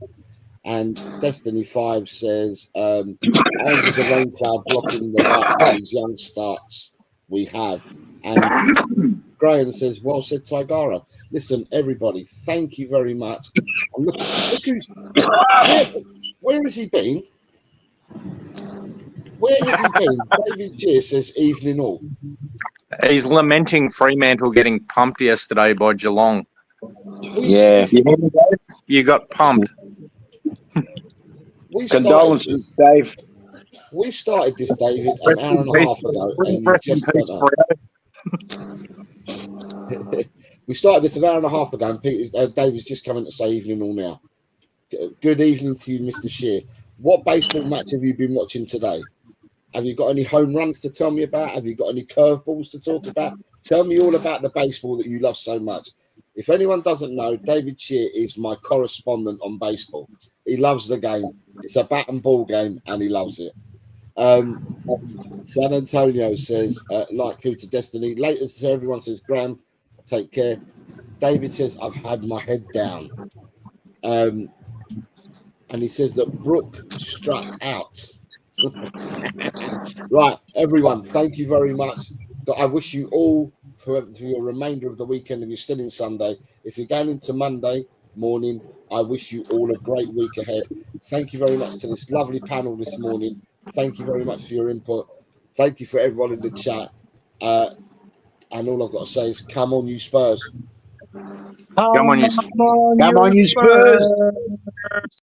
And Destiny 5 says, I'm just a rain cloud blocking the light for these young starts we have. And Graham says, well said, Tigara. Listen, everybody, thank you very much. And look who's, where has he been? Where has he been? David Shear says, evening all. He's lamenting Fremantle getting pumped yesterday by Geelong. Yeah. You got pumped. Condolences, Dave. We started this, David, an hour and a half ago, and you just we started this an hour and a half ago, and David's just coming to say evening all now. Good evening to you, Mr. Shear. What baseball match have you been watching today? Have you got any home runs to tell me about? Have you got any curveballs to talk about? Tell me all about the baseball that you love so much. If anyone doesn't know, David Shear is my correspondent on baseball. He loves the game. It's a bat and ball game, and he loves it. San Antonio says, like who to Destiny. Later, so everyone says, Graham, take care. David says, I've had my head down. And he says that Brooke struck out. Right, everyone, thank you very much. I wish you all for your remainder of the weekend, if you're still in Sunday. If you're going into Monday morning, I wish you all a great week ahead. Thank you very much to this lovely panel this morning. Thank you very much for your input. Thank you for everyone in the chat. And all I've got to say is, come on, you Spurs. Come on, you Spurs.